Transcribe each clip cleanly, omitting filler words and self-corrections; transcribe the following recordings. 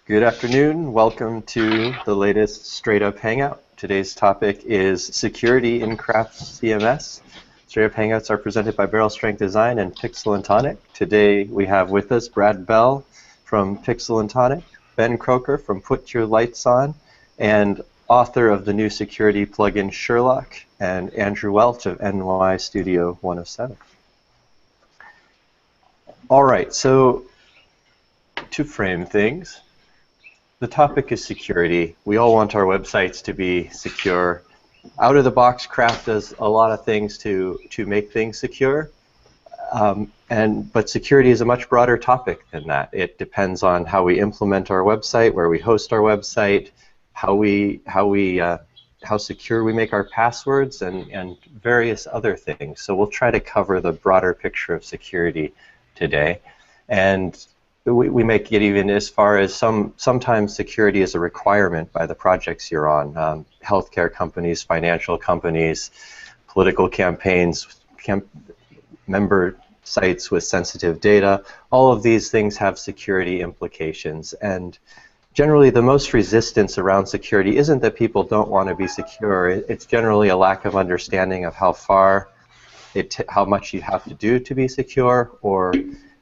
Good afternoon. Welcome to the latest Straight Up Hangout. Today's topic is security in Craft CMS. Straight Up Hangouts are presented by Barrel Strength Design and Pixel and Tonic. Today we have with us Brad Bell from Pixel and Tonic, Ben Croker from Put Your Lights On, and author of the new security plugin Sherlock, and Andrew Welch of NY Studio 107. All right, so to frame things, the topic is security. We all want our websites to be secure. Out of the box, Craft does a lot of things to make things secure, but security is a much broader topic than that. It depends on how we implement our website, where we host our website, how secure we make our passwords, and various other things. So we'll try to cover the broader picture of security today, and we make it even as far as sometimes security is a requirement by the projects you're on. Healthcare companies, financial companies, political campaigns, member sites with sensitive data. All of these things have security implications. And generally, the most resistance around security isn't that people don't want to be secure. It's generally a lack of understanding of how much you have to do to be secure, or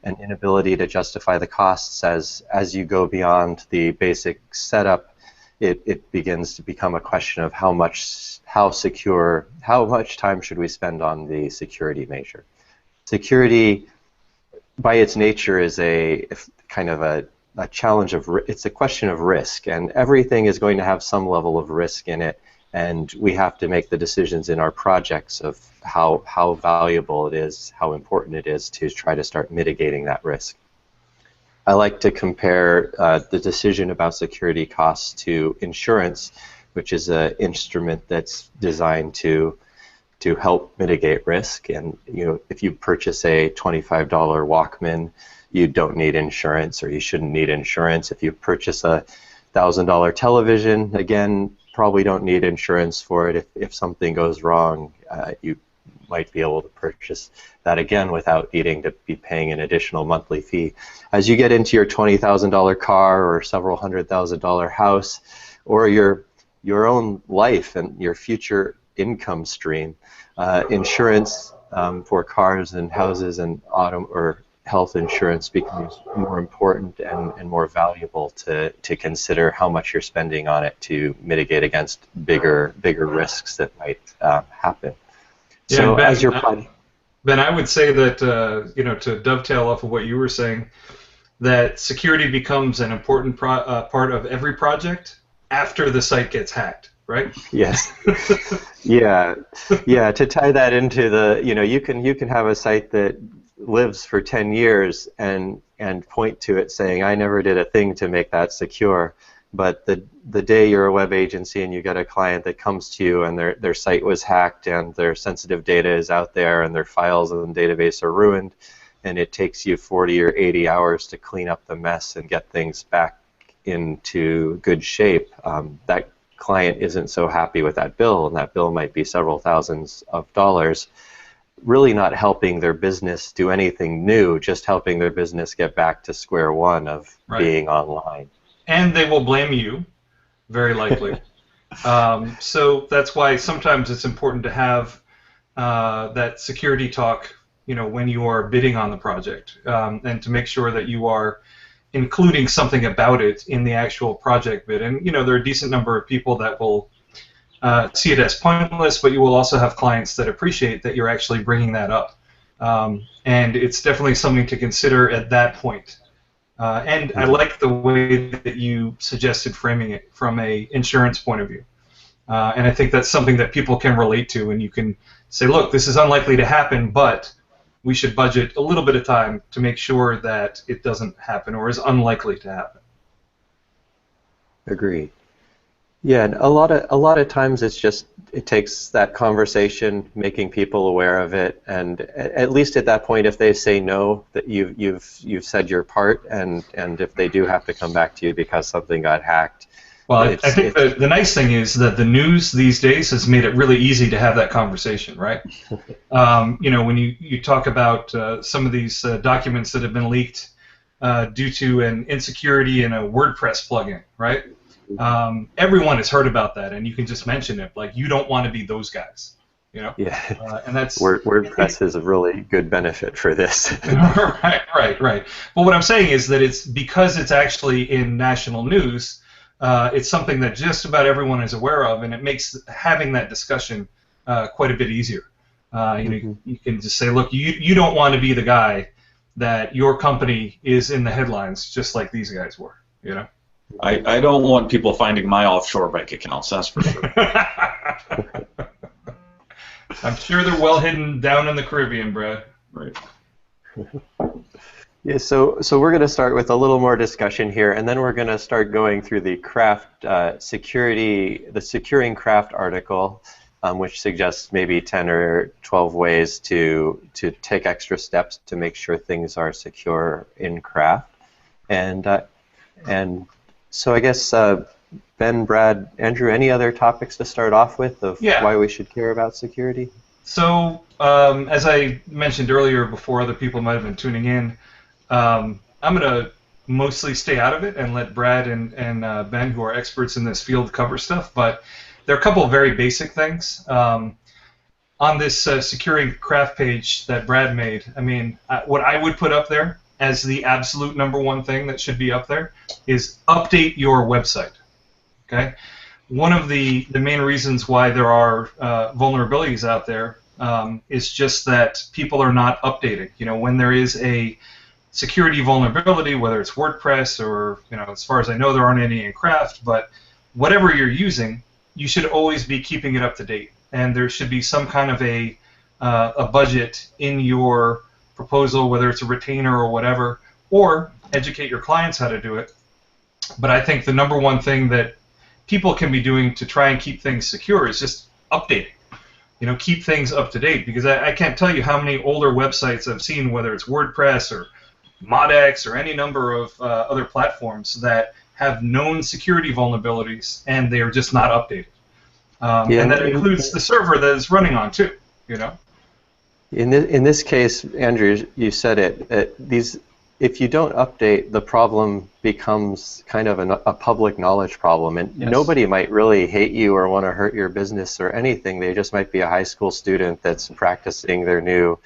an inability to justify the costs as you go beyond the basic setup. It begins to become a question of how much time should we spend on the security measure. Security, by its nature, is a challenge of. It's a question of risk, and everything is going to have some level of risk in it. And we have to make the decisions in our projects of how valuable it is, how important it is to try to start mitigating that risk. I like to compare the decision about security costs to insurance, which is an instrument that's designed to help mitigate risk. And if you purchase a $25 Walkman, you don't need insurance, or you shouldn't need insurance. If you purchase a $1,000 television, again, probably don't need insurance for it. If something goes wrong, you might be able to purchase that again without needing to be paying an additional monthly fee. As you get into your $20,000 car or several $100,000 house, or your own life and your future income stream, insurance for cars and houses and auto or health insurance becomes more important and more valuable to consider how much you're spending on it to mitigate against bigger risks that might happen. Yeah, so Ben, as you're planning, Ben, I would say that to dovetail off of what you were saying, that security becomes an important part of every project after the site gets hacked, right? Yes. Yeah. To tie that into the, you can have a site that lives for 10 years and point to it saying, I never did a thing to make that secure. But the day you're a web agency and you get a client that comes to you and their site was hacked and their sensitive data is out there and their files in the database are ruined, and it takes you 40 or 80 hours to clean up the mess and get things back into good shape, that client isn't so happy with that bill, and that bill might be several thousands of dollars, really not helping their business do anything new, just helping their business get back to square one of being online. And they will blame you, very likely. So that's why sometimes it's important to have that security talk, when you are bidding on the project, and to make sure that you are including something about it in the actual project bid. And there are a decent number of people that will see it as pointless, but you will also have clients that appreciate that you're actually bringing that up. And it's definitely something to consider at that point. And I like the way that you suggested framing it from a insurance point of view. And I think that's something that people can relate to, and you can say, look, this is unlikely to happen, but we should budget a little bit of time to make sure that it doesn't happen or is unlikely to happen. Agreed. Yeah, and a lot of times it takes that conversation, making people aware of it, and at least at that point, if they say no, that you've said your part, and if they do have to come back to you because something got hacked. Well, I think the nice thing is that the news these days has made it really easy to have that conversation, right? When you talk about some of these documents that have been leaked, due to an insecurity in a WordPress plugin, right? Everyone has heard about that, and you can just mention it. Like, you don't want to be those guys, you know? Yeah. And that's WordPress is a really good benefit for this. right. But what I'm saying is that it's because it's actually in national news. It's something that just about everyone is aware of, and it makes having that discussion quite a bit easier. You can just say, look, you don't want to be the guy that your company is in the headlines just like these guys were, you know? I don't want people finding my offshore bank accounts, that's for sure. I'm sure they're well hidden down in the Caribbean, Brad. Right. Yeah, so we're going to start with a little more discussion here, and then we're going to start going through the Craft security, the Securing Craft article, which suggests maybe 10 or 12 ways to take extra steps to make sure things are secure in Craft. And so I guess Ben, Brad, Andrew, any other topics to start off with of why we should care about security? So as I mentioned earlier, before other people might have been tuning in, I'm going to mostly stay out of it and let Brad and Ben, who are experts in this field, cover stuff. But there are a couple of very basic things. On this Securing Craft page that Brad made, I mean, what I would put up there as the absolute #1 thing that should be up there is update your website. Okay? One of the main reasons why there are vulnerabilities out there is just that people are not updating. You know, when there is a security vulnerability, whether it's WordPress or, you know, as far as I know, there aren't any in Craft, but whatever you're using, you should always be keeping it up to date. And there should be some kind of a budget in your proposal, whether it's a retainer or whatever, or educate your clients how to do it. But I think the #1 thing that people can be doing to try and keep things secure is just updating. You know, keep things up to date, because I can't tell you how many older websites I've seen, whether it's WordPress or ModX or any number of other platforms that have known security vulnerabilities and they are just not updated. And that includes the server that it's running on too, you know? In this case, Andrew, you said it. If you don't update, the problem becomes kind of a public knowledge problem, and nobody might really hate you or want to hurt your business or anything. They just might be a high school student that's practicing their new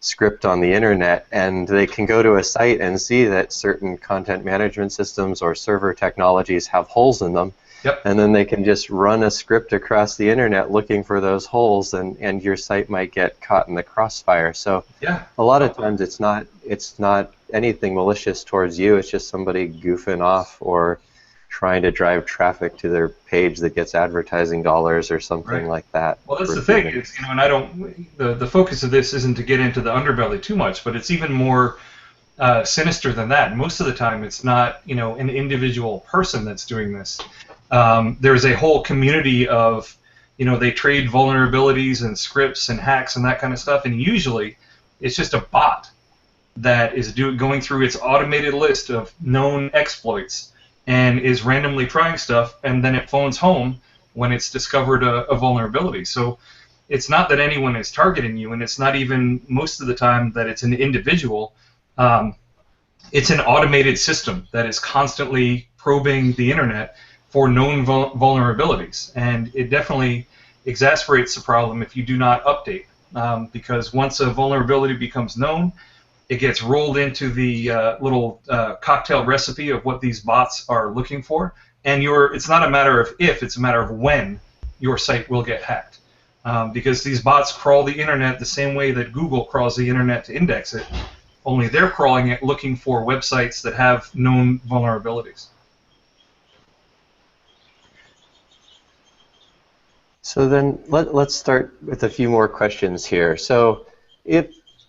script on the internet, and they can go to a site and see that certain content management systems or server technologies have holes in them. Yep. And then they can just run a script across the internet looking for those holes, and your site might get caught in the crossfire. So a lot of times it's not anything malicious towards you. It's just somebody goofing off or trying to drive traffic to their page that gets advertising dollars or something like that. Well, that's the thing. Is, you know, and I don't. The focus of this isn't to get into the underbelly too much, but it's even more sinister than that. Most of the time, it's not, you know, an individual person that's doing this. There's a whole community of, you know, they trade vulnerabilities and scripts and hacks and that kind of stuff, and usually it's just a bot that is going through its automated list of known exploits and is randomly trying stuff, and then it phones home when it's discovered a vulnerability. So it's not that anyone is targeting you, and it's not even most of the time that it's an individual. It's an automated system that is constantly probing the internet for known vulnerabilities, and it definitely exacerbates the problem if you do not update, because once a vulnerability becomes known, it gets rolled into the little cocktail recipe of what these bots are looking for, and it's not a matter of if, it's a matter of when your site will get hacked, because these bots crawl the internet the same way that Google crawls the internet to index it, only they're crawling it looking for websites that have known vulnerabilities. So then let's start with a few more questions here. So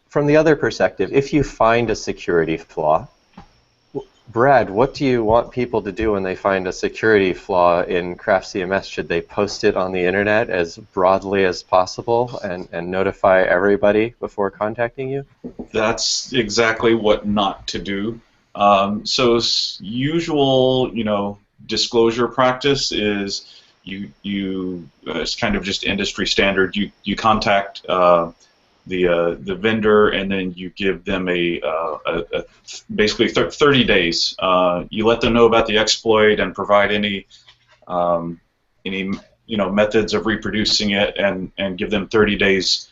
from the other perspective, if you find a security flaw, Brad, what do you want people to do when they find a security flaw in Craft CMS? Should they post it on the internet as broadly as possible and notify everybody before contacting you? That's exactly what not to do. So usual, you know, disclosure practice is it's kind of just industry standard. You contact the vendor, and then you give them basically 30 days. You let them know about the exploit and provide any methods of reproducing it, and give them 30 days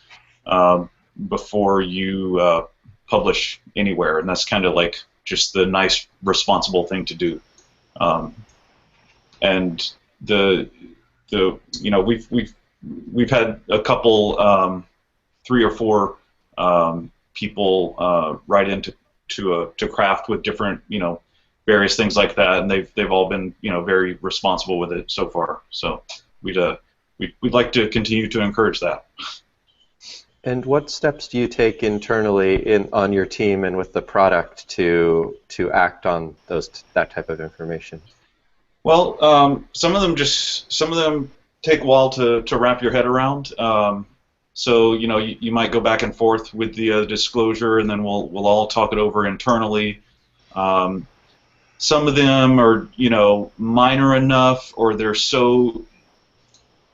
before you publish anywhere, and that's kind of like just the nice, responsible thing to do. And we've had a couple 3 or 4 people write into to Craft with different various things like that, and they've all been very responsible with it so far. So we'd like to continue to encourage that. And what steps do you take internally on your team and with the product to act on that type of information? Well, some of them take a while to wrap your head around. So you might go back and forth with the disclosure, and then we'll all talk it over internally. Some of them are minor enough, or they're so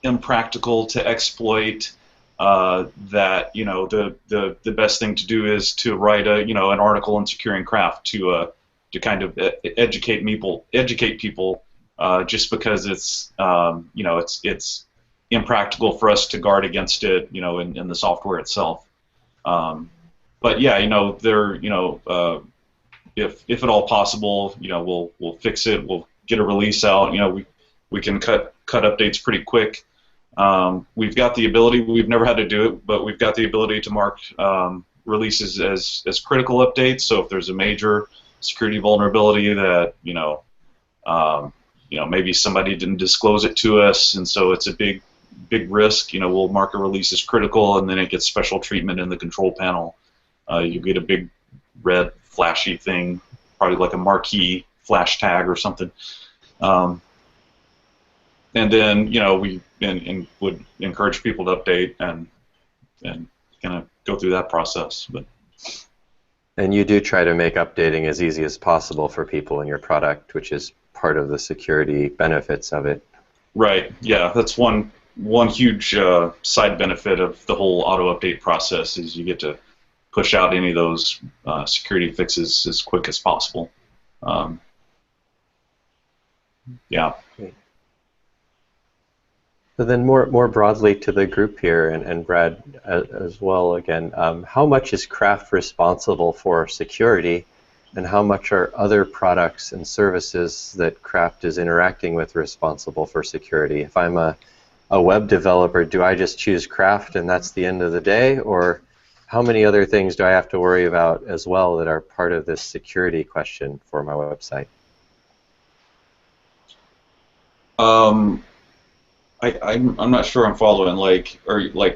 impractical to exploit that the best thing to do is to write an article in Securing Craft to kind of educate people. Just because it's it's impractical for us to guard against it, in the software itself. But yeah, if at all possible, we'll fix it. We'll get a release out. We can cut updates pretty quick. We've got the ability. We've never had to do it, but we've got the ability to mark releases as critical updates. So if there's a major security vulnerability that maybe somebody didn't disclose it to us, and so it's a big risk. We'll mark a release as critical, and then it gets special treatment in the control panel. You get a big red flashy thing, probably like a marquee flash tag or something. And then we would encourage people to update and kind of go through that process. And you do try to make updating as easy as possible for people in your product, which is part of the security benefits of it. Right. Yeah, that's one huge side benefit of the whole auto update process is you get to push out any of those security fixes as quick as possible. Yeah. Great. So then more broadly to the group here, and Brad as well again, how much is Craft responsible for security, and how much are other products and services that Craft is interacting with responsible for security? If I'm a web developer, do I just choose Craft and that's the end of the day, or how many other things do I have to worry about as well that are part of this security question for my website? I'm not sure I'm following. Like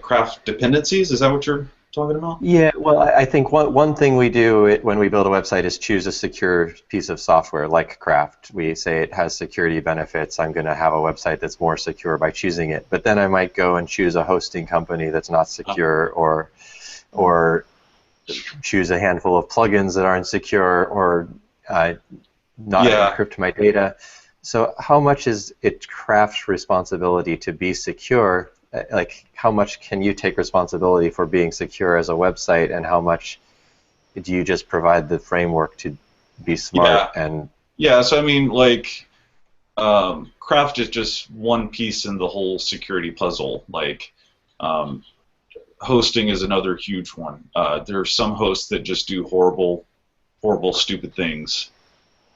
Craft dependencies? Is that what you're talking about? Yeah, well, I think one thing we do when we build a website is choose a secure piece of software like Craft. We say it has security benefits. I'm going to have a website that's more secure by choosing it. But then I might go and choose a hosting company that's not secure, or choose a handful of plugins that aren't secure, or not encrypt my data. So how much is it Craft's responsibility to be secure? Like, how much can you take responsibility for being secure as a website, and how much do you just provide the framework to be smart? Yeah, so I mean, like, Craft is just one piece in the whole security puzzle. Like, hosting is another huge one. There are some hosts that just do horrible, stupid things,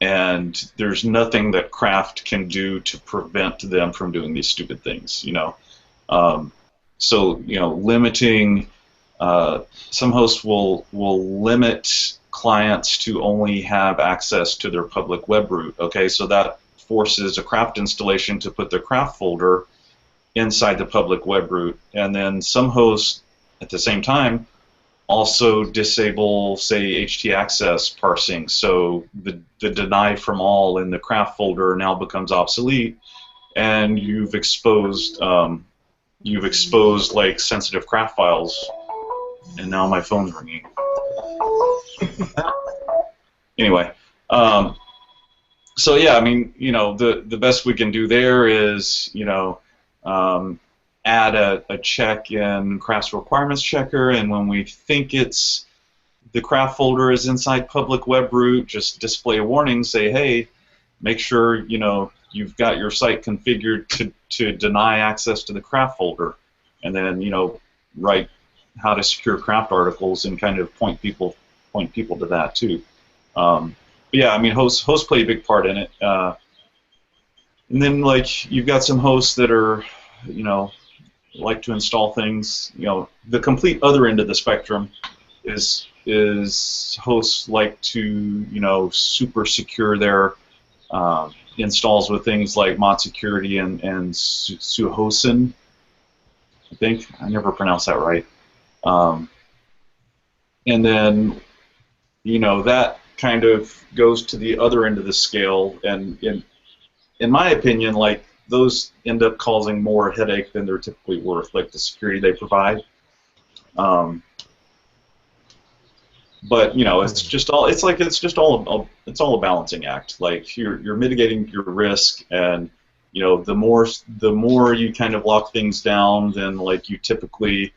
and there's nothing that Craft can do to prevent them from doing these stupid things. So limiting. Some hosts will limit clients to only have access to their public web root. Okay, so that forces a Craft installation to put their Craft folder inside the public web root, and then some hosts at the same time also disable, say, htaccess parsing, so the deny from all in the Craft folder now becomes obsolete, and you've exposed like sensitive Craft files. And now my phone's ringing. Anyway, so yeah, I mean, the best we can do there is, add a check in Craft's requirements checker, and when we think it's the Craft folder is inside public web root, just display a warning, say, hey, make sure you've got your site configured to deny access to the Craft folder, and then write how to secure Craft articles and kind of point people to that too. But yeah, I mean, hosts play a big part in it. And then like you've got some hosts that are like to install things. The complete other end of the spectrum is hosts like to super secure their installs with things like mod security and Suhosen. I think I never pronounced that right. And then that kind of goes to the other end of the scale, and in my opinion, like those end up causing more headache than they're typically worth, like the security they provide. But it's all a balancing act. Like you're mitigating your risk, and the more you kind of lock things down, then like you typically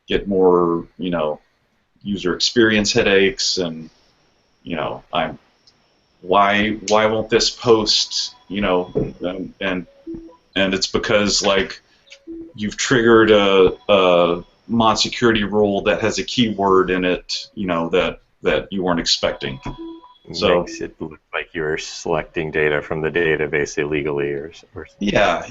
get more user experience headaches, and why won't this post, and it's because like you've triggered a mod security rule that has a keyword in it, that you weren't expecting. So makes it look like you're selecting data from the database illegally, or yeah,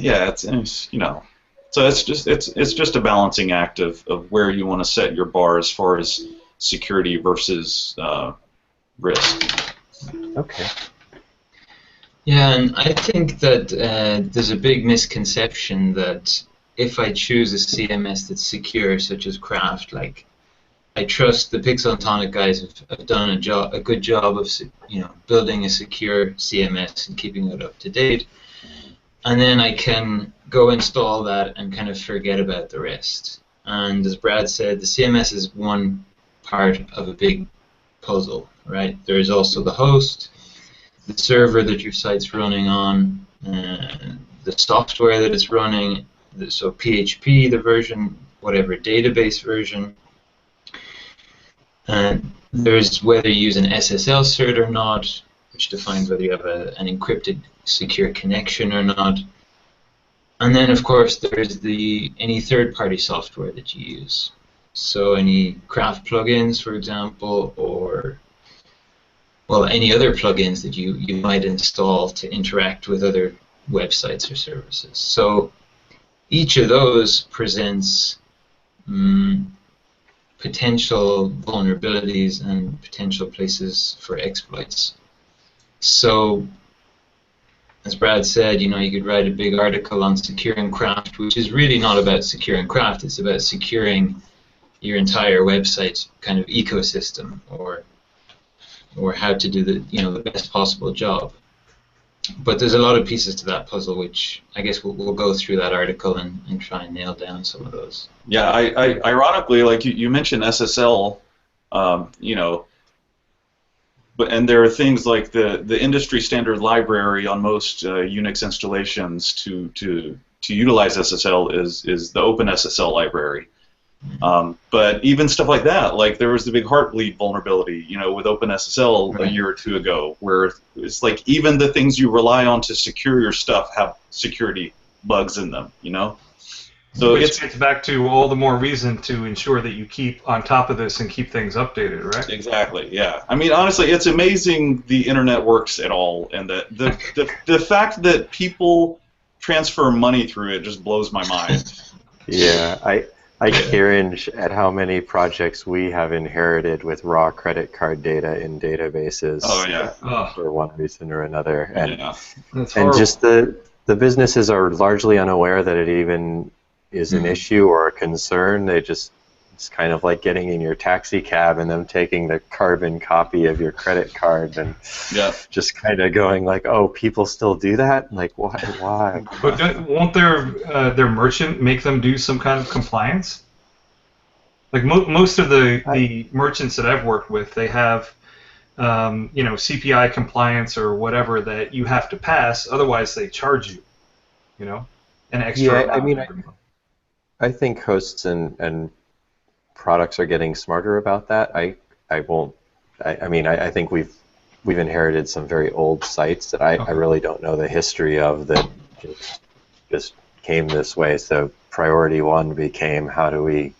so it's just a balancing act of where you want to set your bar as far as security versus risk. Okay. Yeah, and I think that there's a big misconception that if I choose a CMS that's secure, such as Craft, like I trust the Pixel and Tonic guys have done a good job of building a secure CMS and keeping it up to date, and then I can go install that and kind of forget about the rest. And as Brad said, the CMS is one part of a big puzzle, right? There is also the host, the server that your site's running on, the software that it's running, so PHP, the version, whatever database version, and there's whether you use an SSL cert or not, which defines whether you have an encrypted secure connection or not. And then, of course, there's any third-party software that you use. So any Craft plugins, for example, or any other plugins that you might install to interact with other websites or services. So each of those presents potential vulnerabilities and potential places for exploits. So, as Brad said, you could write a big article on securing Craft, which is really not about securing Craft. It's about securing your entire website kind of ecosystem, or how to do the best possible job. But there's a lot of pieces to that puzzle, which I guess we'll go through that article and try and nail down some of those. Yeah, I ironically, like you mentioned SSL, and there are things like the industry standard library on most Unix installations to utilize SSL is the OpenSSL library. But even stuff like that, like there was the big Heartbleed vulnerability, with OpenSSL a year or two ago, where it's like even the things you rely on to secure your stuff have security bugs in them, So Which gets back to all the more reason to ensure that you keep on top of this and keep things updated, right? Exactly, yeah. I mean, honestly, it's amazing the internet works at all, and the fact that people transfer money through it just blows my mind. Yeah, I cringe at how many projects we have inherited with raw credit card data in databases. Oh yeah. For one reason or another, and That's and horrible. just the businesses are largely unaware that it even is an issue or a concern. It's kind of like getting in your taxi cab and them taking the carbon copy of your credit card and just kind of going like, oh, people still do that? Like, why? But won't their merchant make them do some kind of compliance? Like most of the merchants that I've worked with, they have CPI compliance or whatever that you have to pass. Otherwise, they charge you, an extra. Yeah, I mean, I think hosts and products are getting smarter about that. I won't. I think we've inherited some very old sites that I Okay. really don't know the history of that just came this way. So priority one became how do we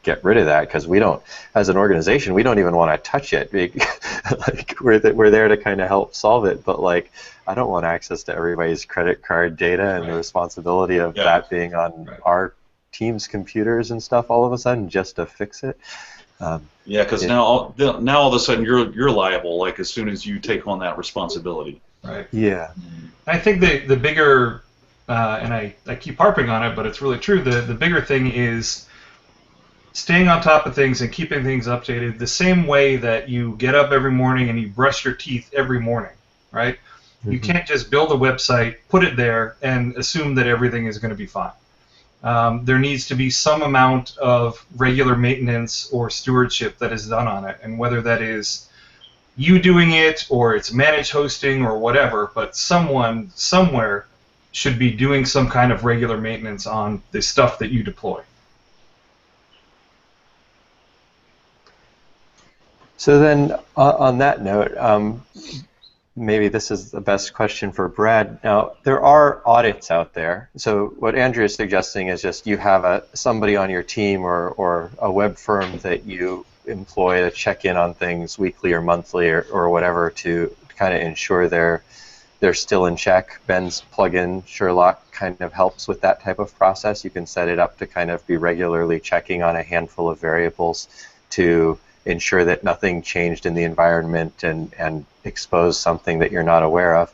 get rid of that, because we don't, as an organization, we don't even want to touch it. Like we're there to kind of help solve it, but like I don't want access to everybody's credit card data and the Right. responsibility of Yeah. that being on Right. our team's computers and stuff all of a sudden just to fix it. Yeah, because now all of a sudden you're liable. Like as soon as you take on that responsibility. Right. Yeah. I think the bigger, and I keep harping on it, but it's really true. The bigger thing is staying on top of things and keeping things updated the same way that you get up every morning and you brush your teeth every morning, right? You Mhm. can't just build a website, put it there, and assume that everything is going to be fine. There needs to be some amount of regular maintenance or stewardship that is done on it, and whether that is you doing it or it's managed hosting or whatever, but someone somewhere should be doing some kind of regular maintenance on the stuff that you deploy. So then, on that note, maybe this is the best question for Brad. Now, there are audits out there. So what Andrea is suggesting is just you have somebody on your team or a web firm that you employ to check in on things weekly or monthly or whatever to kind of ensure they're still in check. Ben's plugin, Sherlock, kind of helps with that type of process. You can set it up to kind of be regularly checking on a handful of variables to ensure that nothing changed in the environment and expose something that you're not aware of.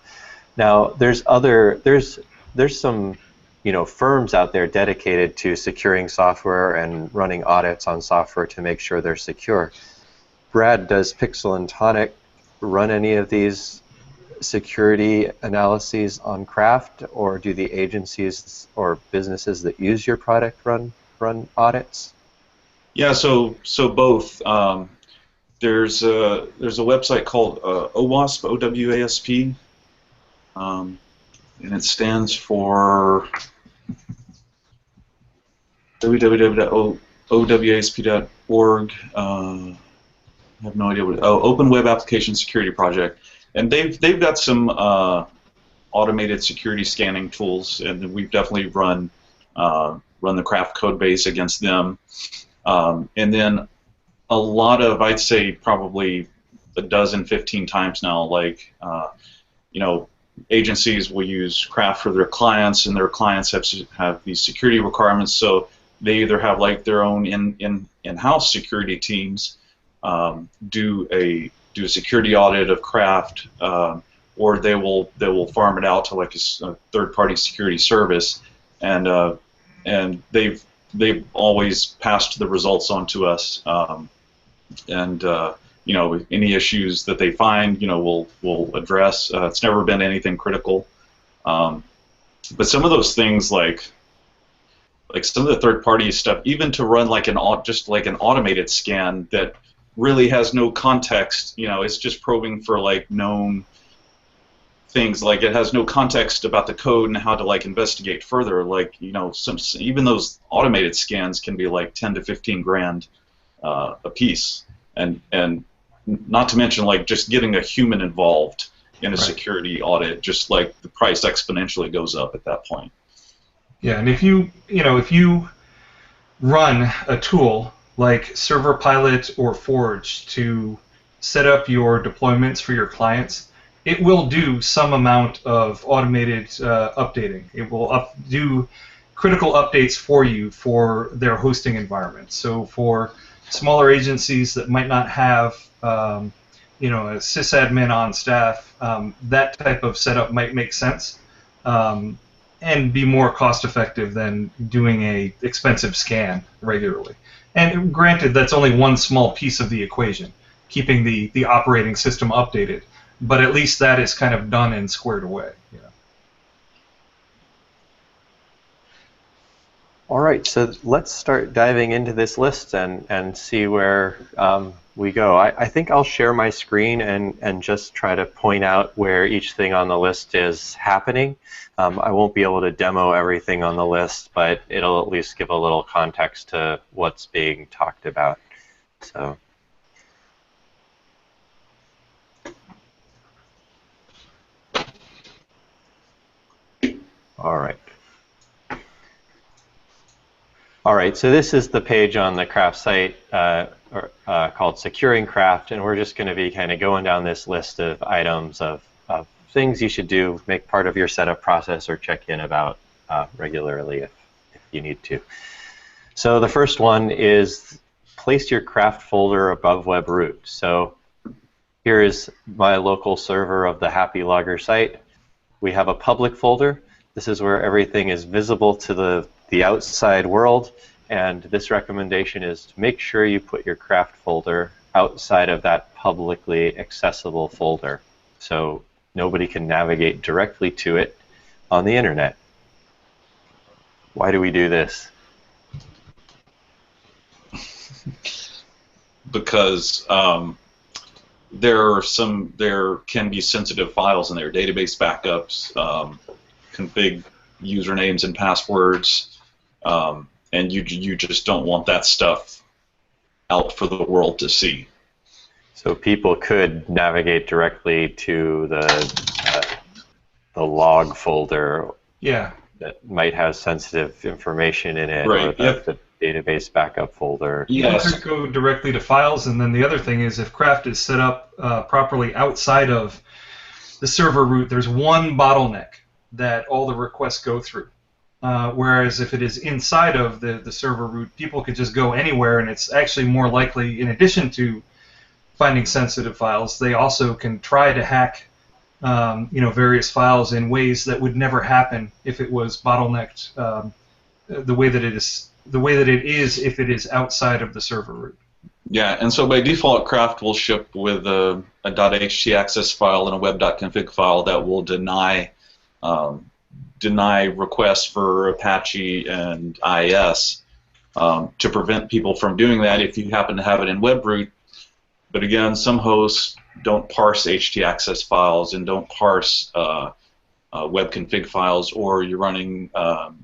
Now, there's some firms out there dedicated to securing software and running audits on software to make sure they're secure. Brad, does Pixel and Tonic run any of these security analyses on Craft, or do the agencies or businesses that use your product run audits? Yeah, so both. There's a website called OWASP, OWASP, and it stands for www.owasp.org. I have no idea what. Open Web Application Security Project, and they've got some automated security scanning tools, and we've definitely run the Craft code base against them, and then a lot of, I'd say probably a dozen, 15 times now, like agencies will use Craft for their clients, and their clients have these security requirements, so they either have like their own in-house security teams do a security audit of Craft, or they will farm it out to like a third-party security service, and they've always passed the results on to us, and any issues that they find, we'll address. It's never been anything critical, but some of those things like some of the third-party stuff, even to run like just like an automated scan that really has no context, it's just probing for like known things, like it has no context about the code and how to like investigate further. Like even those automated scans can be like 10 to 15 grand a piece, and not to mention like just getting a human involved in a Right. security audit, just like the price exponentially goes up at that point. Yeah, and if you run a tool like Server Pilot or Forge to set up your deployments for your clients, it will do some amount of automated updating. It will do critical updates for you for their hosting environment. So for smaller agencies that might not have a sysadmin on staff, that type of setup might make sense. And be more cost effective than doing a expensive scan regularly. And granted, that's only one small piece of the equation, keeping the operating system updated. But at least that is kind of done and squared away. All right, so let's start diving into this list and see where we go. I think I'll share my screen and just try to point out where each thing on the list is happening. I won't be able to demo everything on the list, but it'll at least give a little context to what's being talked about. So. All right. All right, so this is the page on the Craft site called Securing Craft, and we're just going to be kind of going down this list of items of things you should do, make part of your setup process, or check in about regularly if you need to. So the first one is place your Craft folder above web root. So here is my local server of the Happy Logger site. We have a public folder. This is where everything is visible to the outside world, and this recommendation is to make sure you put your Craft folder outside of that publicly accessible folder so nobody can navigate directly to it on the internet. Why do we do this? Because there can be sensitive files in there, database backups, config usernames and passwords, and you just don't want that stuff out for the world to see. So people could navigate directly to the log folder. Yeah. That might have sensitive information in it, right. Or the database backup folder. Yes. You could go directly to files, and then the other thing is if Craft is set up properly outside of the server root, there's one bottleneck that all the requests go through. Whereas if it is inside of the server root, people could just go anywhere, and it's actually more likely, in addition to finding sensitive files, they also can try to hack various files in ways that would never happen if it was bottlenecked the way that it is if it is outside of the server root. Yeah, and so by default, Craft will ship with a .htaccess file and a web.config file that will deny requests for Apache and IIS to prevent people from doing that if you happen to have it in webroot. But again, some hosts don't parse htaccess files and don't parse web config files, or you're running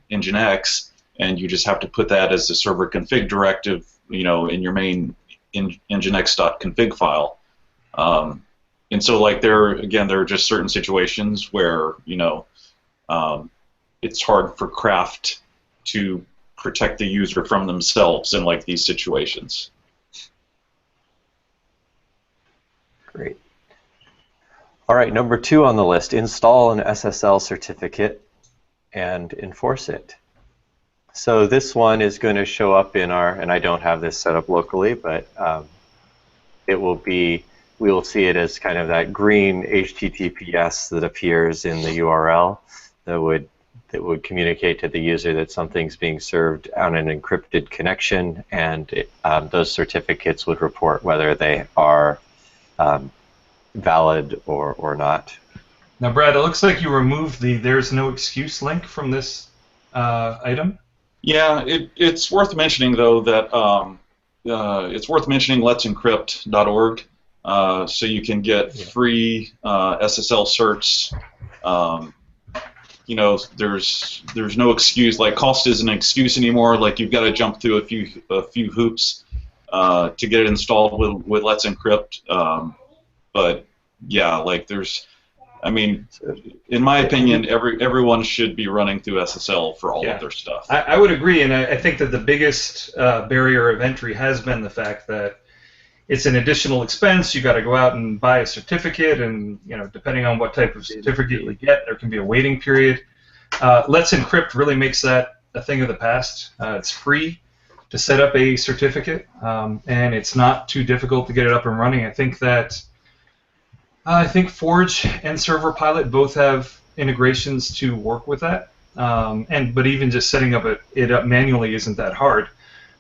Nginx and you just have to put that as the server config directive, in your main nginx.config file. And so, like, there are just certain situations where it's hard for Craft to protect the user from themselves in like these situations. Great. All right, number 2 on the list, install an SSL certificate and enforce it. So this one is going to show up in our, and I don't have this set up locally, but it will be, we will see it as kind of that green HTTPS that appears in the URL that would communicate to the user that something's being served on an encrypted connection, and those certificates would report whether they are valid or not. Now, Brad, it looks like you removed the "there's no excuse" link from this item. Yeah, it's worth mentioning though that it's worth mentioning let'sencrypt.org, so you can get free SSL certs. There's no excuse. Like, cost isn't an excuse anymore. Like, you've got to jump through a few hoops to get it installed with Let's Encrypt. But yeah, like, in my opinion, everyone should be running through SSL for all of their stuff. I would agree, and I think that the biggest barrier of entry has been the fact that it's an additional expense. You got to go out and buy a certificate, and depending on what type of certificate you get, there can be a waiting period. Let's Encrypt really makes that a thing of the past. It's free to set up a certificate, and it's not too difficult to get it up and running. I think Forge and Server Pilot both have integrations to work with that, but even just setting it up manually isn't that hard.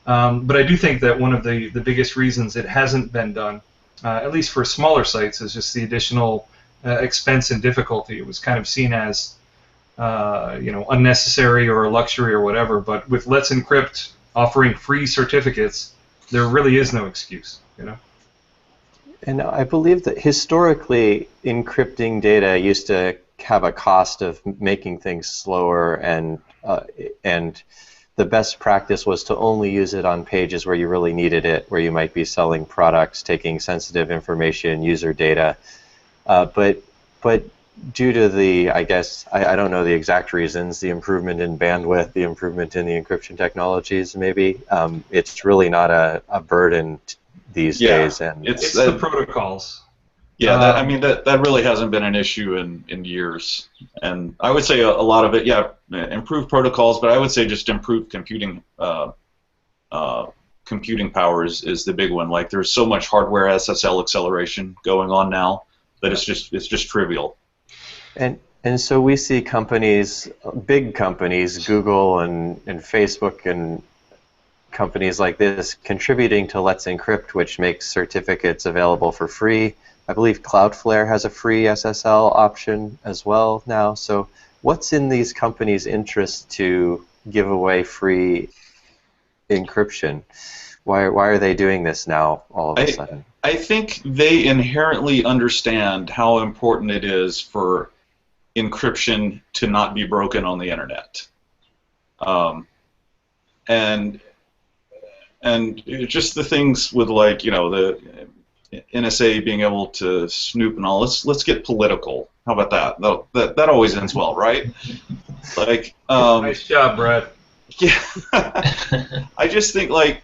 But I do think that one of the biggest reasons it hasn't been done, at least for smaller sites, is just the additional expense and difficulty. It was kind of seen as unnecessary or a luxury or whatever. But with Let's Encrypt offering free certificates, there really is no excuse. And I believe that historically, encrypting data used to have a cost of making things slower, and the best practice was to only use it on pages where you really needed it, where you might be selling products, taking sensitive information, user data. But due to the, I guess, I don't know the exact reasons, the improvement in bandwidth, the improvement in the encryption technologies, maybe, it's really not a burden these days. And it's the protocols. Yeah, I mean that really hasn't been an issue in years, and I would say a lot of it, improved protocols, but I would say just improved computing powers is the big one. Like there's so much hardware SSL acceleration going on now that it's just trivial. And so we see companies, big companies, Google and Facebook and companies like this contributing to Let's Encrypt, which makes certificates available for free. I believe Cloudflare has a free SSL option as well now. So what's in these companies' interest to give away free encryption? Why are they doing this now all of a sudden? I think they inherently understand how important it is for encryption to not be broken on the internet. And just the things with, like, the NSA being able to snoop and all. Let's get political. How about that? That always ends well, right? Like, nice job, Brad. Yeah. I just think, like,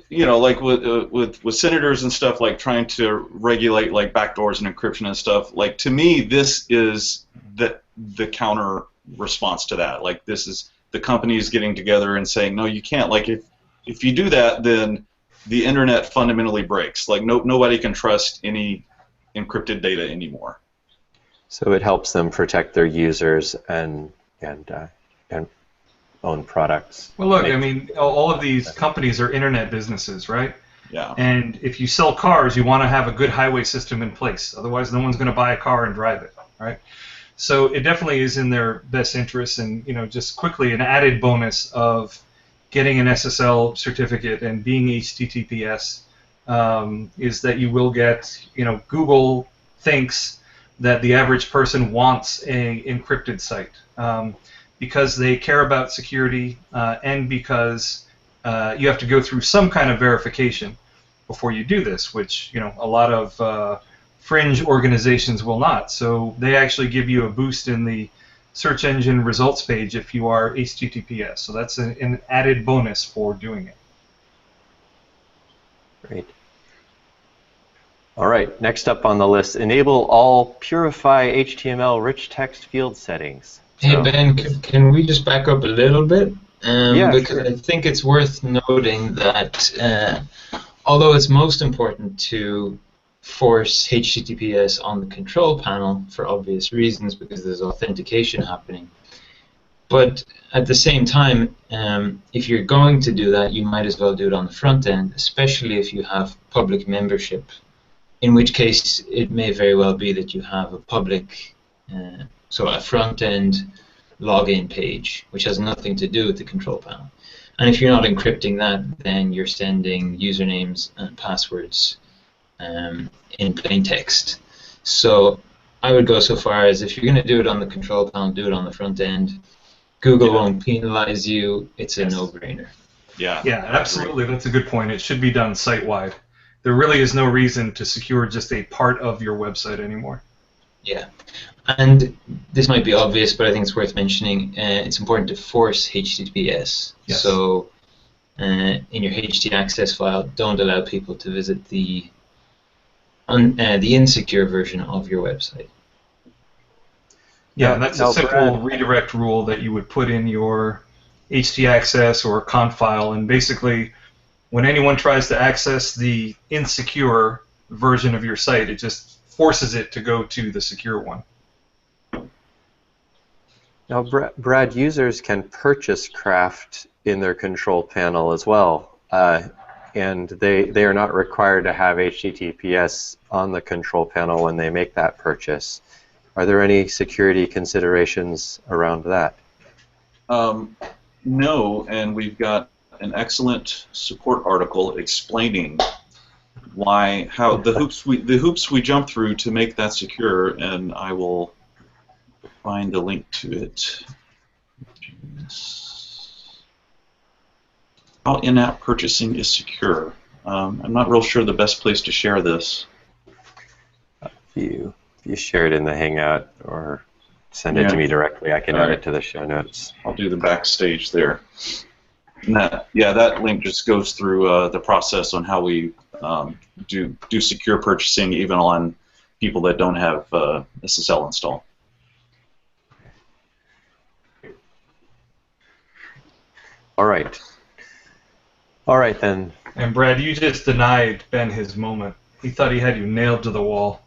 like with senators and stuff, like trying to regulate like backdoors and encryption and stuff. Like, to me, this is the counter response to that. Like, this is the companies getting together and saying, no, you can't. Like, if you do that, then the internet fundamentally breaks. Like, nobody can trust any encrypted data anymore. So it helps them protect their users and own products. Well, look, I mean, all of these companies are internet businesses, right? Yeah. And if you sell cars, you want to have a good highway system in place. Otherwise, no one's going to buy a car and drive it, right? So it definitely is in their best interest. And, just quickly, an added bonus of getting an SSL certificate and being HTTPS is that you will get, Google thinks that the average person wants a encrypted site because they care about security and because you have to go through some kind of verification before you do this, which, a lot of fringe organizations will not. So they actually give you a boost in the search engine results page if you are HTTPS. So that's an added bonus for doing it. Great. All right, next up on the list, enable all Purify HTML rich text field settings. Hey, Ben, can we just back up a little bit? Yeah, because sure. I think it's worth noting that although it's most important to force HTTPS on the control panel for obvious reasons because there's authentication happening, but at the same time, if you're going to do that, you might as well do it on the front end, especially if you have public membership, in which case it may very well be that you have a public so a front-end login page, which has nothing to do with the control panel. And if you're not encrypting that, then you're sending usernames and passwords in plain text. So I would go so far as, if you're going to do it on the control panel, do it on the front end. Google won't penalize you. It's a no-brainer. Yeah. Yeah, absolutely. That's a good point. It should be done site-wide. There really is no reason to secure just a part of your website anymore. Yeah. And this might be obvious, but I think it's worth mentioning. It's important to force HTTPS. Yes. So in your htaccess file, don't allow people to visit the insecure version of your website. Yeah, and that's a simple redirect rule that you would put in your htaccess or conf file, and basically when anyone tries to access the insecure version of your site, it just forces it to go to the secure one. Now, Brad, users can purchase Craft in their control panel as well, and they are not required to have HTTPS on the control panel when they make that purchase. Are there any security considerations around that? No, and we've got an excellent support article explaining how the hoops we jump through to make that secure, and I will find the link to it. How in-app purchasing is secure. I'm not real sure the best place to share this. If you share it in the Hangout or send it to me directly, I can add it to the show notes. I'll do the backstage there. And that link just goes through the process on how we do secure purchasing, even on people that don't have SSL installed. All right then. And Brad, you just denied Ben his moment. He thought he had you nailed to the wall.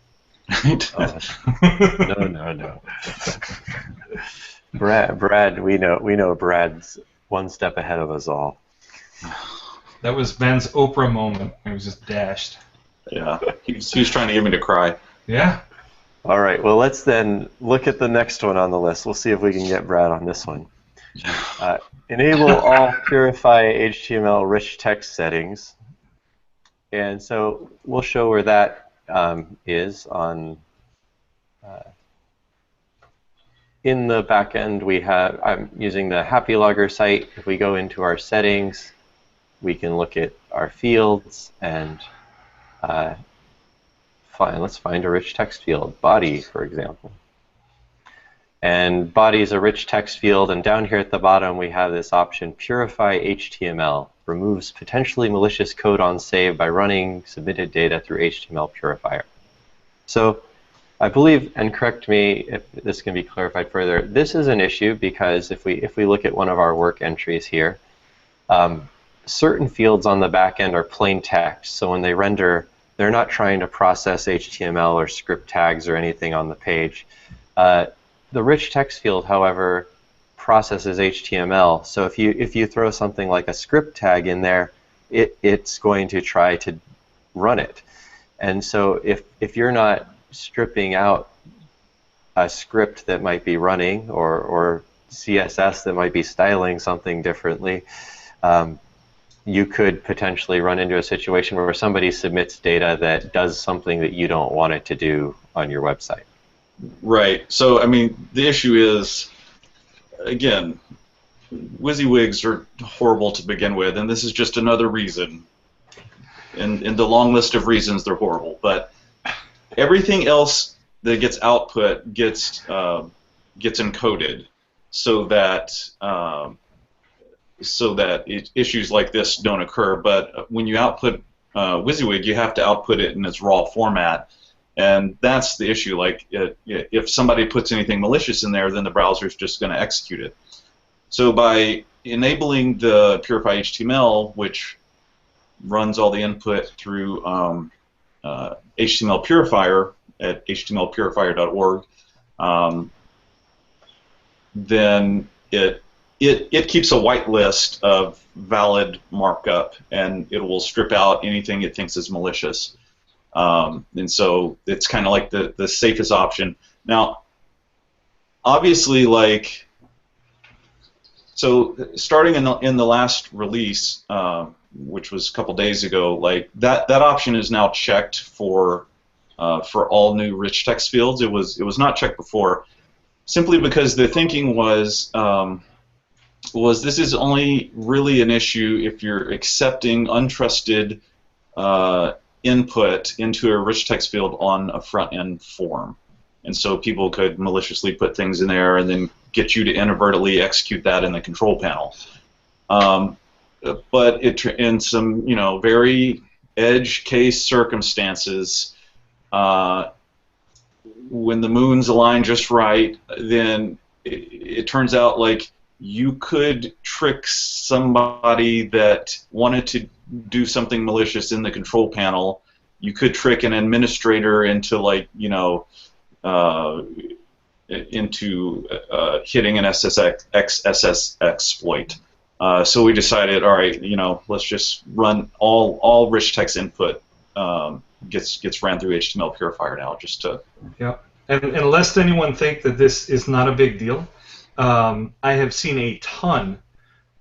No. Brad, we know Brad's one step ahead of us all. That was Ben's Oprah moment. He was just dashed. Yeah, he was trying to get me to cry. Yeah. All right, well, let's then look at the next one on the list. We'll see if we can get Brad on this one. Enable all Purify HTML rich text settings. And so we'll show where that is on. In the back end, I'm using the Happy Logger site. If we go into our settings, we can look at our fields and let's find a rich text field, body, for example. And body is a rich text field, and down here at the bottom we have this option, Purify HTML, removes potentially malicious code on save by running submitted data through HTML Purifier. So I believe, and correct me if this can be clarified further, this is an issue because if we look at one of our work entries here, certain fields on the back end are plain text, so when they render, they're not trying to process HTML or script tags or anything on the page. The rich text field, however, processes HTML, so if you throw something like a script tag in there, it's going to try to run it. And so if you're not stripping out a script that might be running or CSS that might be styling something differently, you could potentially run into a situation where somebody submits data that does something that you don't want it to do on your website. Right. So, I mean, the issue is, again, WYSIWYGs are horrible to begin with, and this is just another reason. In the long list of reasons they're horrible, but everything else that gets output gets encoded, so that issues like this don't occur. But when you output WYSIWYG, you have to output it in its raw format, and that's the issue. Like, if somebody puts anything malicious in there, then the browser's just going to execute it. So by enabling the Purify HTML, which runs all the input through HTML Purifier at htmlpurifier.org, then it keeps a whitelist of valid markup, and it will strip out anything it thinks is malicious. And so it's kind of like the safest option. Now, obviously, like, so starting in the last release, which was a couple days ago, like that option is now checked for all new rich text fields. It was not checked before, simply because the thinking was this is only really an issue if you're accepting untrusted input into a rich text field on a front-end form. And so people could maliciously put things in there and then get you to inadvertently execute that in the control panel. But in some very edge case circumstances, when the moons align just right, then it turns out like you could trick somebody that wanted to do something malicious in the control panel. You could trick an administrator into into hitting an SSX exploit. So we decided, all right, let's just run all rich text input gets ran through HTML Purifier now, just to. Yeah, and lest anyone think that this is not a big deal, I have seen a ton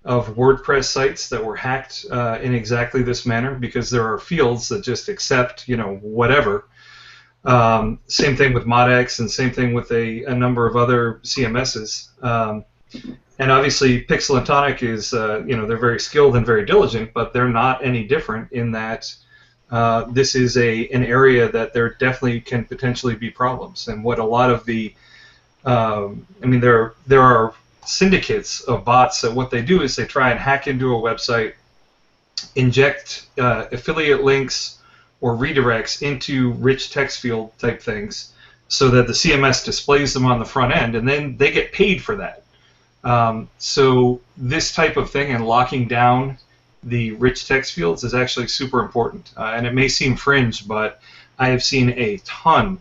of WordPress sites that were hacked in exactly this manner, because there are fields that just accept, whatever. Same thing with ModX, and same thing with a number of other CMSs. And obviously, Pixel and Tonic is, they're very skilled and very diligent, but they're not any different in that this is an area that there definitely can potentially be problems. And what a lot of the, there are syndicates of bots that what they do is they try and hack into a website, inject affiliate links or redirects into rich text field type things so that the CMS displays them on the front end, and then they get paid for that. So this type of thing and locking down the rich text fields is actually super important. And it may seem fringe, but I have seen a ton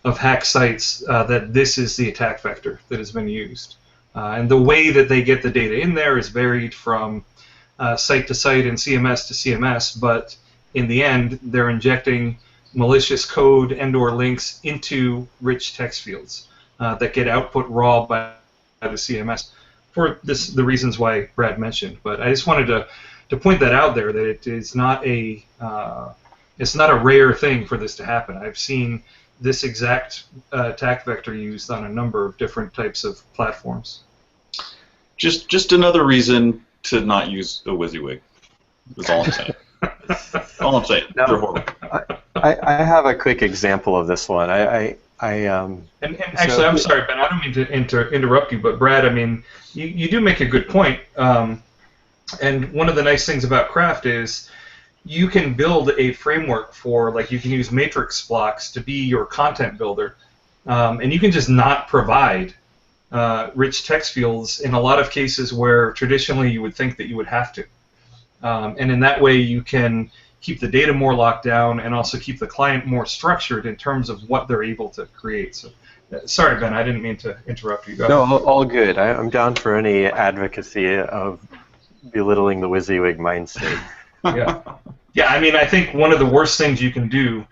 of hack sites that this is the attack vector that has been used. And the way that they get the data in there is varied from site to site and CMS to CMS, but in the end, they're injecting malicious code and or links into rich text fields that get output raw by the CMS for the reasons why Brad mentioned. But I just wanted to point that out there, that it is not it's not a rare thing for this to happen. I've seen this exact attack vector used on a number of different types of platforms. Just another reason to not use a WYSIWYG. That's all I'm saying. All I'm saying. Now, They're horrible. I have a quick example of this one. And actually, I'm sorry, Ben. I don't mean to interrupt you, but Brad, you do make a good point. And one of the nice things about Craft is you can build a framework for, like, you can use matrix blocks to be your content builder, and you can just not provide rich text fields in a lot of cases where traditionally you would think that you would have to. And in that way, you can keep the data more locked down and also keep the client more structured in terms of what they're able to create. So, sorry, Ben, I didn't mean to interrupt you. No, all good. I'm down for any advocacy of belittling the WYSIWYG mindset. Yeah. I think one of the worst things you can do,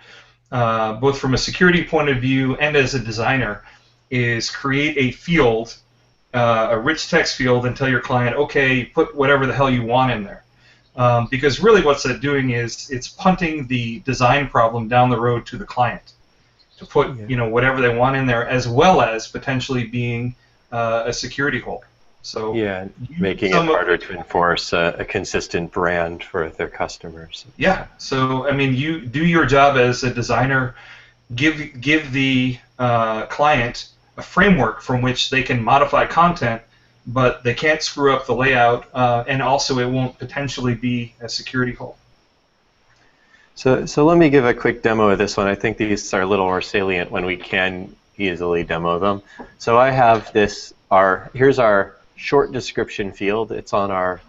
both from a security point of view and as a designer, is create a field, a rich text field, and tell your client, okay, put whatever the hell you want in there. Because really what's that doing is it's punting the design problem down the road to the client to put whatever they want in there, as well as potentially being a security hole. So yeah, making it harder to enforce a consistent brand for their customers. Yeah, so you do your job as a designer, give the client a framework from which they can modify content, but they can't screw up the layout, and also it won't potentially be a security hole. So let me give a quick demo of this one. I think these are a little more salient when we can easily demo them. So I have this. Here's our short description field. It's on our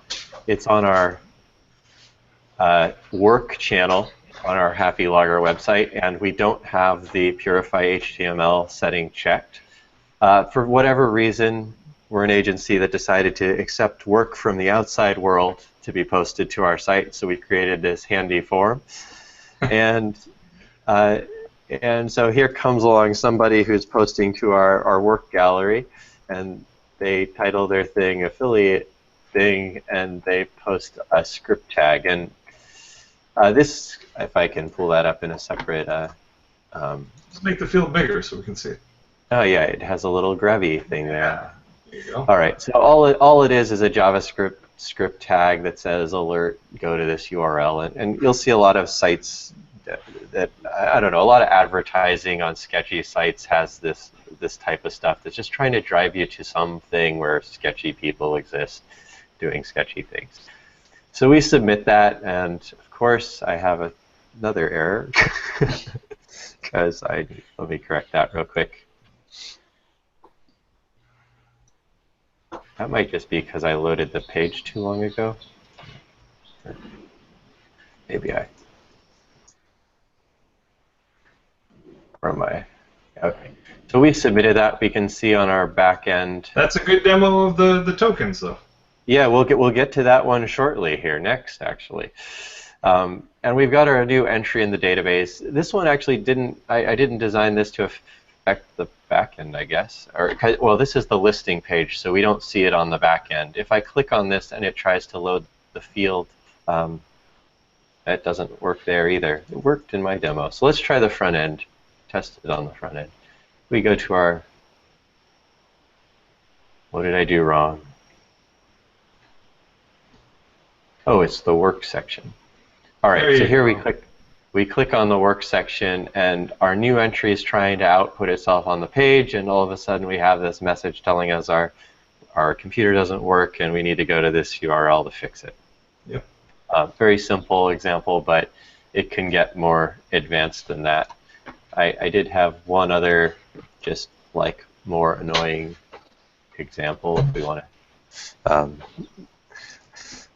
work channel on our Happy Logger website, and we don't have the Purify HTML setting checked. For whatever reason, we're an agency that decided to accept work from the outside world to be posted to our site, so we created this handy form. And so here comes along somebody who's posting to our work gallery, and they title their thing affiliate thing, and they post a script tag. And this, if I can pull that up in a separate... Let's make the field bigger so we can see it. Oh yeah, it has a little grabby thing there. There you go. All right, so all it is a JavaScript script tag that says alert, go to this URL, and you'll see a lot of sites that I don't know, a lot of advertising on sketchy sites has this type of stuff that's just trying to drive you to something where sketchy people exist doing sketchy things. So we submit that, and of course I have another error because let me correct that real quick. That might just be because I loaded the page too long ago. Maybe okay. So we submitted that. We can see on our back end. That's a good demo of the tokens, though. Yeah, we'll get to that one shortly here, next actually. And we've got our new entry in the database. This one actually I didn't design this to affect the back end, I guess. Or, well, this is the listing page, so we don't see it on the back end. If I click on this and it tries to load the field, that doesn't work there either. It worked in my demo. So let's try the front end, test it on the front end. We go to our, what did I do wrong? Oh, it's the work section. All right, so here we click on the work section, and our new entry is trying to output itself on the page, and all of a sudden we have this message telling us our computer doesn't work and we need to go to this URL to fix it. Yep. Very simple example, but it can get more advanced than that. I did have one other just like more annoying example if we want to.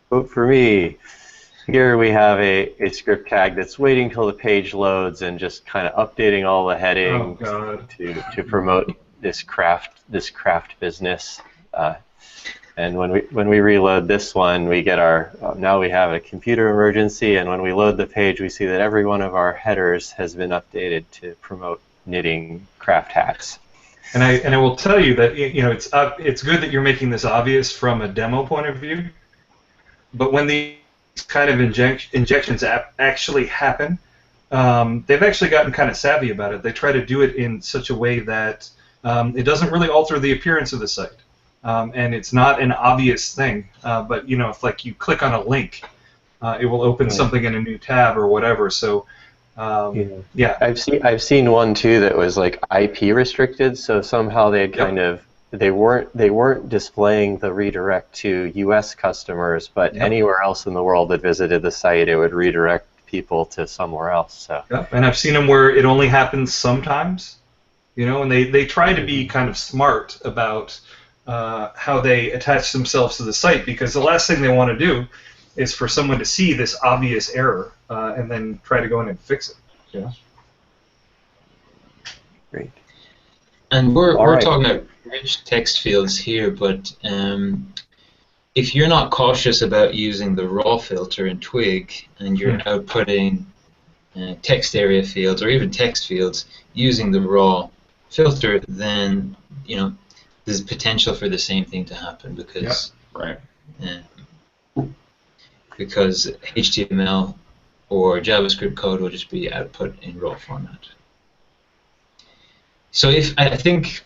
But for me, here we have a script tag that's waiting till the page loads and just kind of updating all the headings to promote this craft business. And when we reload this one, we get our now we have a computer emergency, and when we load the page, we see that every one of our headers has been updated to promote knitting craft hats. And I will tell you that it's good that you're making this obvious from a demo point of view, but when these kind of injections actually happen, they've actually gotten kind of savvy about it. They try to do it in such a way that it doesn't really alter the appearance of the site. And it's not an obvious thing, but if like you click on a link, it will open something in a new tab or whatever. So yeah, I've seen one too that was like IP restricted. So somehow they had kind of they weren't displaying the redirect to U.S. customers, but anywhere else in the world that visited the site, it would redirect people to somewhere else. So and I've seen them where it only happens sometimes, and they try to be kind of smart about how they attach themselves to the site, because the last thing they want to do is for someone to see this obvious error and then try to go in and fix it. Yeah. Great. And we're talking about rich text fields here, but if you're not cautious about using the raw filter in Twig and you're outputting text area fields or even text fields using the raw filter, then there's potential for the same thing to happen because because HTML or JavaScript code will just be output in raw format. So I think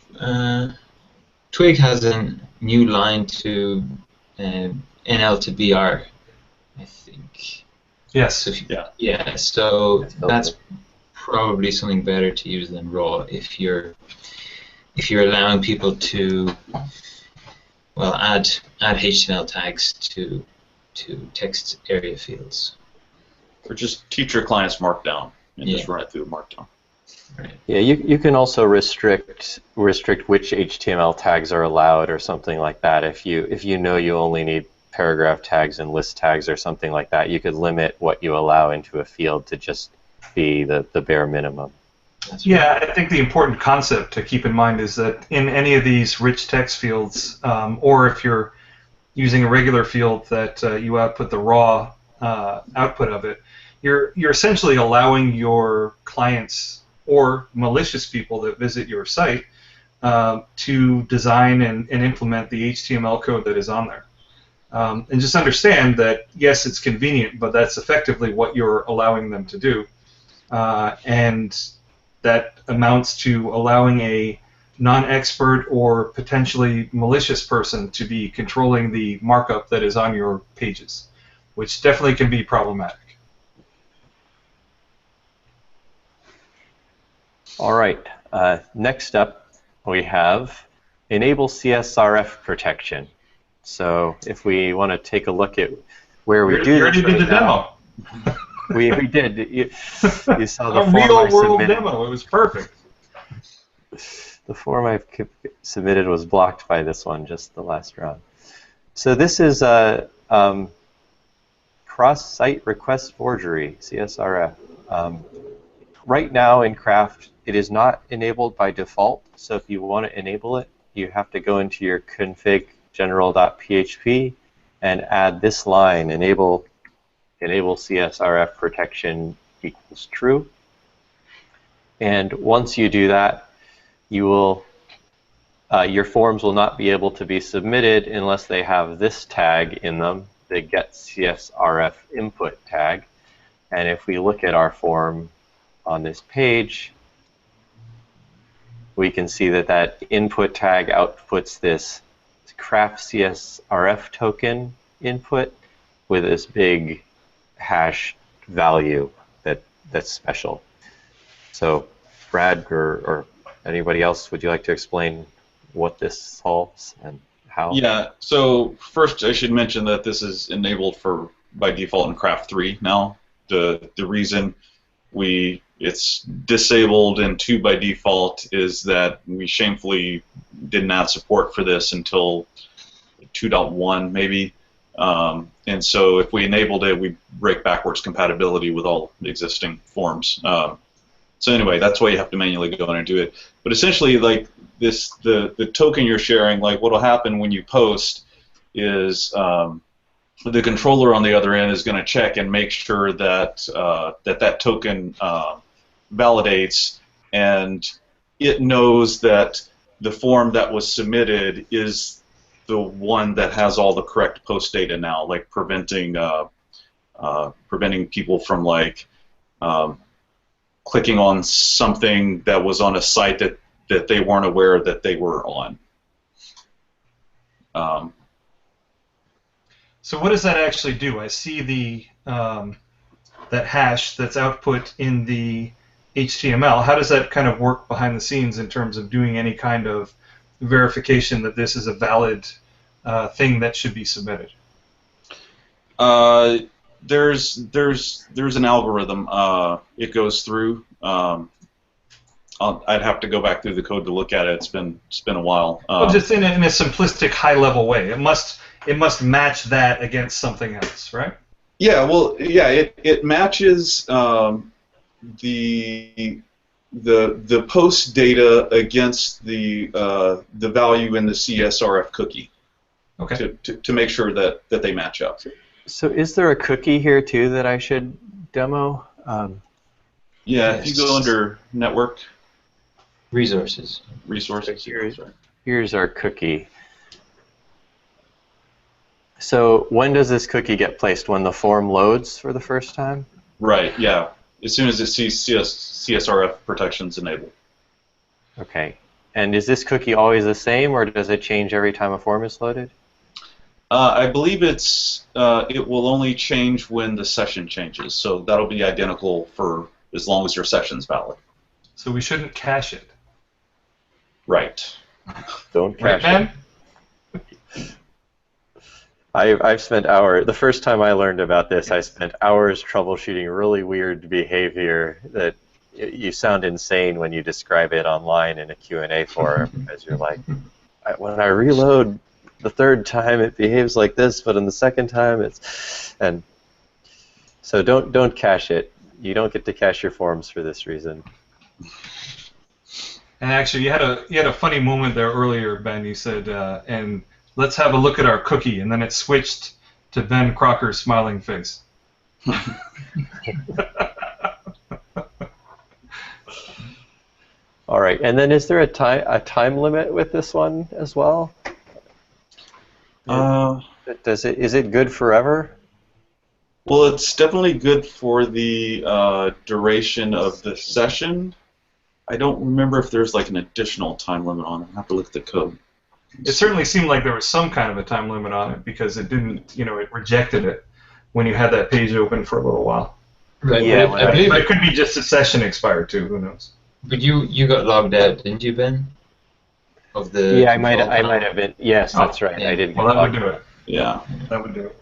Twig has a new line to NL to BR, I think. Yes. So so that's probably something better to use than raw if you're allowing people to add HTML tags to text area fields. Or just teach your clients Markdown and just run it through Markdown. Right. Yeah, you can also restrict which HTML tags are allowed or something like that. If you know you only need paragraph tags and list tags or something like that, you could limit what you allow into a field to just be the bare minimum. Yeah, I think the important concept to keep in mind is that in any of these rich text fields, or if you're using a regular field that you output the raw output of it, you're essentially allowing your clients or malicious people that visit your site to design and implement the HTML code that is on there. And just understand that, yes, it's convenient, but that's effectively what you're allowing them to do. And that amounts to allowing a non-expert or potentially malicious person to be controlling the markup that is on your pages, which definitely can be problematic. All right. Next up, we have enable CSRF protection. So if we want to take a look at where we do You already did the demo. We did. You saw the a form I real-world submitted. demo. It was perfect. The form I submitted was blocked by this one, just the last round. So this is a cross-site request forgery, CSRF. Right now in Craft, it is not enabled by default. So if you want to enable it, you have to go into your config general.php and add this line, enable CSRF protection equals true. And once you do that, you will your forms will not be able to be submitted unless they have this tag in them, the get CSRF input tag. And if we look at our form on this page, we can see that that input tag outputs this Craft CSRF token input with this big hash value that's special. So Brad or anybody else, would you like to explain what this solves and how? Yeah, so first I should mention that this is enabled for by default in Craft 3 now. The reason it's disabled in 2 by default is that we shamefully didn't add support for this until 2.1 maybe. And so if we enabled it, we break backwards compatibility with all existing forms. So anyway, that's why you have to manually go in and do it. But essentially, like this, the token you're sharing, like what'll happen when you post is the controller on the other end is going to check and make sure that that token validates, and it knows that the form that was submitted is the one that has all the correct post data now, like preventing people from like clicking on something that was on a site that they weren't aware that they were on. So what does that actually do? I see the that hash that's output in the HTML. How does that kind of work behind the scenes in terms of doing any kind of verification that this is a valid thing that should be submitted? There's an algorithm it goes through. I'd have to go back through the code to look at it. It's been a while. Well, just in a simplistic, high-level way, it must match that against something else, right? Yeah. Well, yeah. It matches the post data against the value in the CSRF cookie. Okay. To make sure that they match up. So is there a cookie here too that I should demo? Yeah, if you go under network resources. Here's our cookie. So when does this cookie get placed? When the form loads for the first time? Right, yeah. As soon as it sees CSRF protections enabled. Okay. And is this cookie always the same, or does it change every time a form is loaded? I believe it will only change when the session changes, so that'll be identical for as long as your session's valid. So we shouldn't cache it. Right. Don't Right, cache it. I've spent hours. The first time I learned about this, I spent hours troubleshooting really weird behavior that you sound insane when you describe it online in a Q&A forum, because you're like, when I reload the third time it behaves like this, but in the second time it's, and so don't cache it. You don't get to cache your forms for this reason. And actually, you had a funny moment there earlier, Ben. You said, and let's have a look at our cookie, and then it switched to Ben Crocker's smiling face. All right, and then is there a time limit with this one as well? Is it good forever? Well, it's definitely good for the duration of the session. I don't remember if there's like an additional time limit on it. I have to look at the code. It certainly seemed like there was some kind of a time limit on it, because it didn't, it rejected it when you had that page open for a little while. Right. Yeah, I believe But it could be just a session expired too. Who knows? But you got logged out, didn't you, Ben? Of the Yeah, I might have been. Yes, that's right. yeah. I did. Well, that would do it. Yeah. That would do it.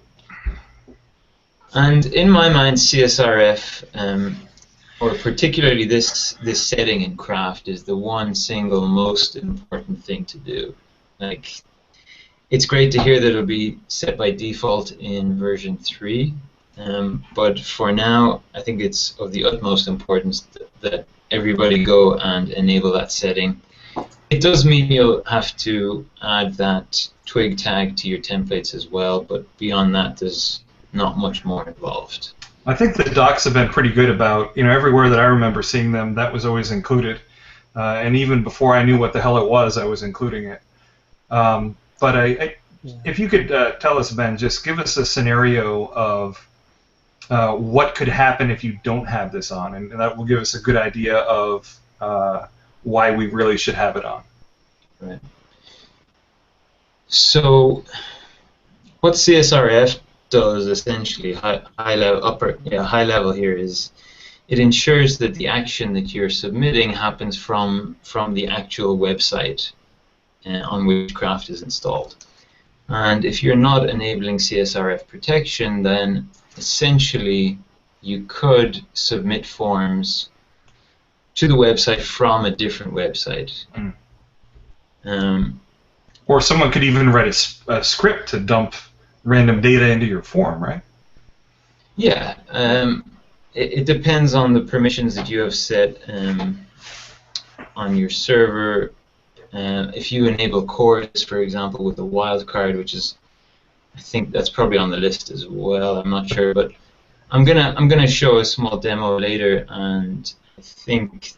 And in my mind, CSRF, or particularly this setting in Craft, is the one single most important thing to do. Like, it's great to hear that it'll be set by default in version 3, but for now, I think it's of the utmost importance that everybody go and enable that setting. It does mean you'll have to add that twig tag to your templates as well, but beyond that, there's not much more involved. I think the docs have been pretty good about, everywhere that I remember seeing them, that was always included. and even before I knew what the hell it was, I was including it. But if you could tell us, Ben, just give us a scenario of what could happen if you don't have this on, and that will give us a good idea of why we really should have it on. Right. So, what CSRF does essentially, high level here, is it ensures that the action that you're submitting happens from the actual website on which Craft is installed. And if you're not enabling CSRF protection, then essentially you could submit forms to the website from a different website. Or someone could even write a script to dump random data into your form, right? Yeah. It depends on the permissions that you have set on your server. If you enable cores, for example, with a wildcard, which is, I think that's probably on the list as well. I'm not sure, but I'm gonna show a small demo later, and I think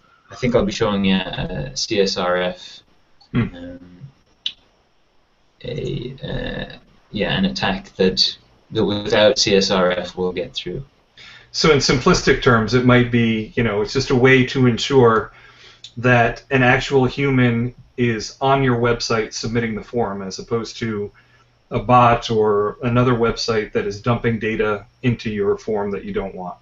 I'll be showing you a CSRF, an attack that without CSRF will get through. So in simplistic terms, it might be, it's just a way to ensure that an actual human is on your website submitting the form, as opposed to a bot or another website that is dumping data into your form that you don't want.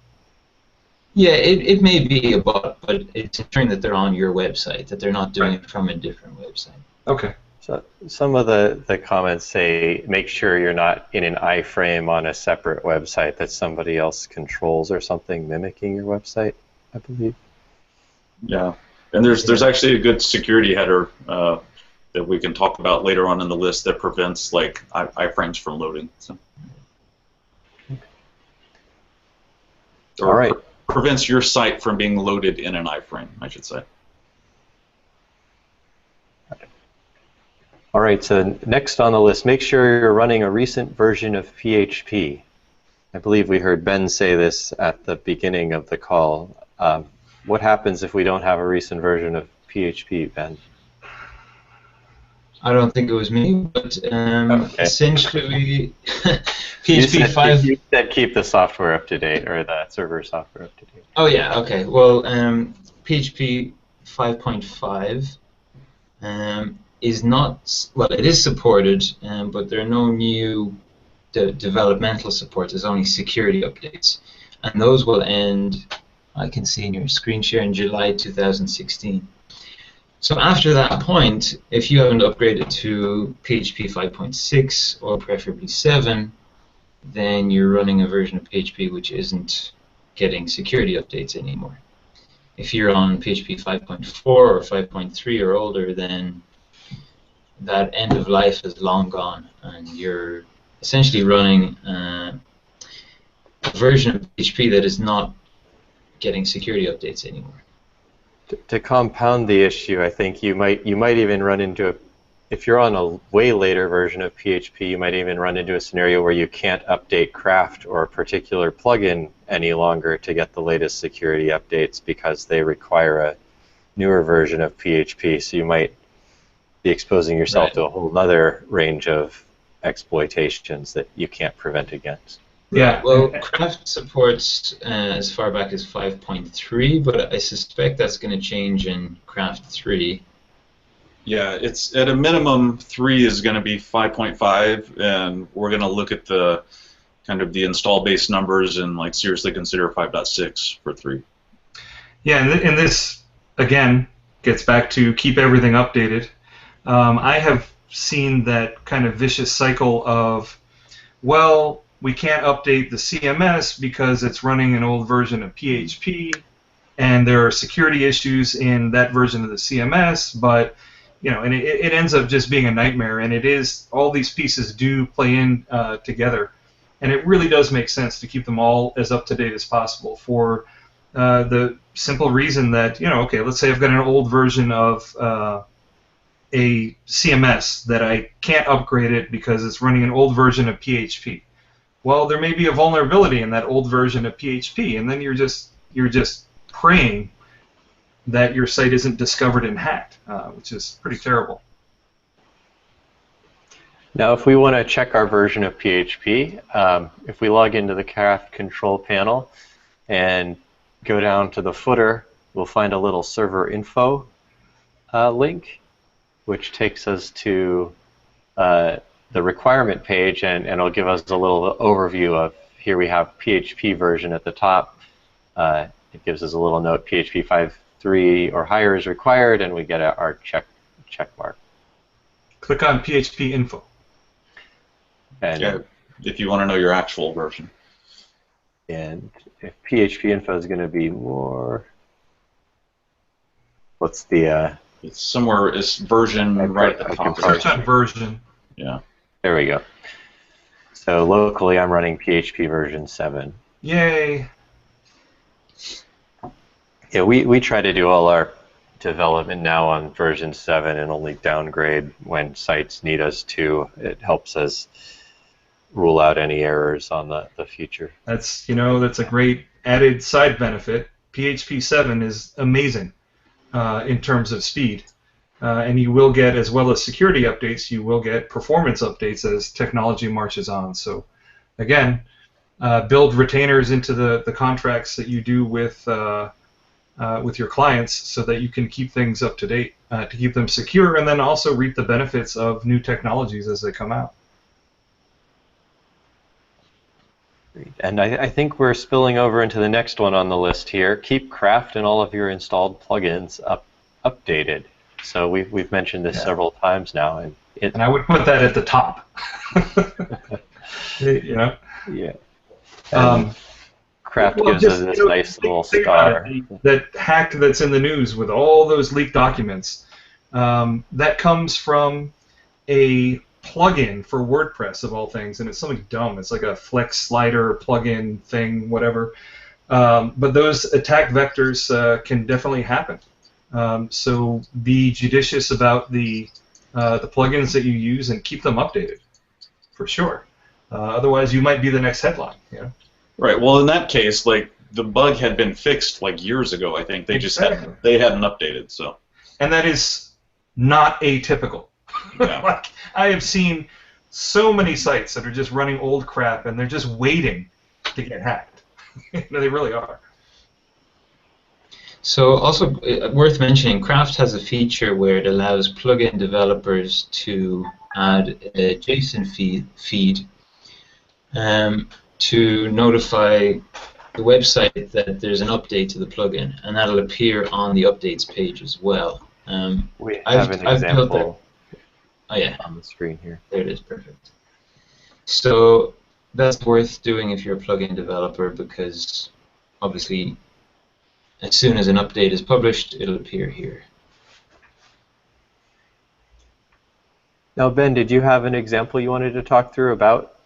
Yeah, it may be a bot, but it's ensuring that they're on your website, that they're not doing it from a different website. Okay. So some of the comments say make sure you're not in an iframe on a separate website that somebody else controls or something mimicking your website, I believe. Yeah, and there's actually a good security header that we can talk about later on in the list that prevents like iframes from loading. So. Or all right. Prevents your site from being loaded in an iframe, I should say. All right, so next on the list, make sure you're running a recent version of PHP. I believe we heard Ben say this at the beginning of the call. What happens if we don't have a recent version of PHP, Ben? I don't think it was me, but essentially, PHP 5. You said keep the software up to date, or the server software up to date. Oh yeah, okay. Well, PHP 5.5 is not, well, it is supported, but there are no new developmental support. There's only security updates, and those will end, I can see in your screen share, in July 2016. So after that point, if you haven't upgraded to PHP 5.6 or preferably 7, then you're running a version of PHP which isn't getting security updates anymore. If you're on PHP 5.4 or 5.3 or older, then that end of life is long gone, and you're essentially running a version of PHP that is not getting security updates anymore. To compound the issue, I think you might even run into if you're on a way later version of PHP, you might even run into a scenario where you can't update Craft or a particular plugin any longer to get the latest security updates because they require a newer version of PHP. So you might be exposing yourself to a whole other range of exploitations that you can't prevent against. Yeah. Well, Craft supports as far back as 5.3, but I suspect that's going to change in Craft 3. Yeah, it's at a minimum 3 is going to be 5.5, and we're going to look at the kind of the install base numbers and like seriously consider 5.6 for 3. Yeah, and this again gets back to keep everything updated. I have seen that kind of vicious cycle of, well, we can't update the CMS because it's running an old version of PHP, and there are security issues in that version of the CMS, but and it ends up just being a nightmare, and it is, all these pieces do play in together, and it really does make sense to keep them all as up to date as possible for the simple reason that, okay, let's say I've got an old version of a CMS that I can't upgrade it because it's running an old version of PHP. Well, there may be a vulnerability in that old version of PHP, and then you're just praying that your site isn't discovered and hacked, which is pretty terrible. Now, if we want to check our version of PHP, if we log into the Craft control panel and go down to the footer, we'll find a little server info link, which takes us to the requirement page, and it'll give us a little overview of, here we have PHP version at the top. It gives us a little note, PHP 5.3 or higher is required, and we get our check mark. Click on PHP info. And, yeah, if you want to know your actual version. And if PHP info is going to be more, what's the... It's somewhere, it's version right at the top. Search on version. Yeah. There we go. So locally, I'm running PHP version 7. Yay! Yeah, we try to do all our development now on version 7 and only downgrade when sites need us to. It helps us rule out any errors on the future. That's a great added side benefit. PHP 7 is amazing in terms of speed, and you will get, as well as security updates, you will get performance updates as technology marches on. So, again, build retainers into the contracts that you do with your clients so that you can keep things up to date, to keep them secure, and then also reap the benefits of new technologies as they come out. And I think we're spilling over into the next one on the list here. Keep Craft and all of your installed plugins updated. So we've mentioned this several times now, and I would put that at the top. Yeah. Craft gives us this nice little star. That hack that's in the news with all those leaked documents, that comes from a plugin for WordPress of all things, and it's something dumb. It's like a flex slider plugin thing, whatever. But those attack vectors can definitely happen. So be judicious about the plugins that you use and keep them updated, for sure. Otherwise, you might be the next headline. Right. Well, in that case, like the bug had been fixed like years ago. I think they just hadn't updated. So. And that is not atypical. Yeah. Like, I have seen so many sites that are just running old crap, and they're just waiting to get hacked. They really are. So also worth mentioning, Craft has a feature where it allows plugin developers to add a JSON feed to notify the website that there's an update to the plugin, and that'll appear on the updates page as well. We have an example on the screen here. There it is, perfect. So that's worth doing if you're a plugin developer, because obviously as soon as an update is published, it'll appear here. Now, Ben, did you have an example you wanted to talk through about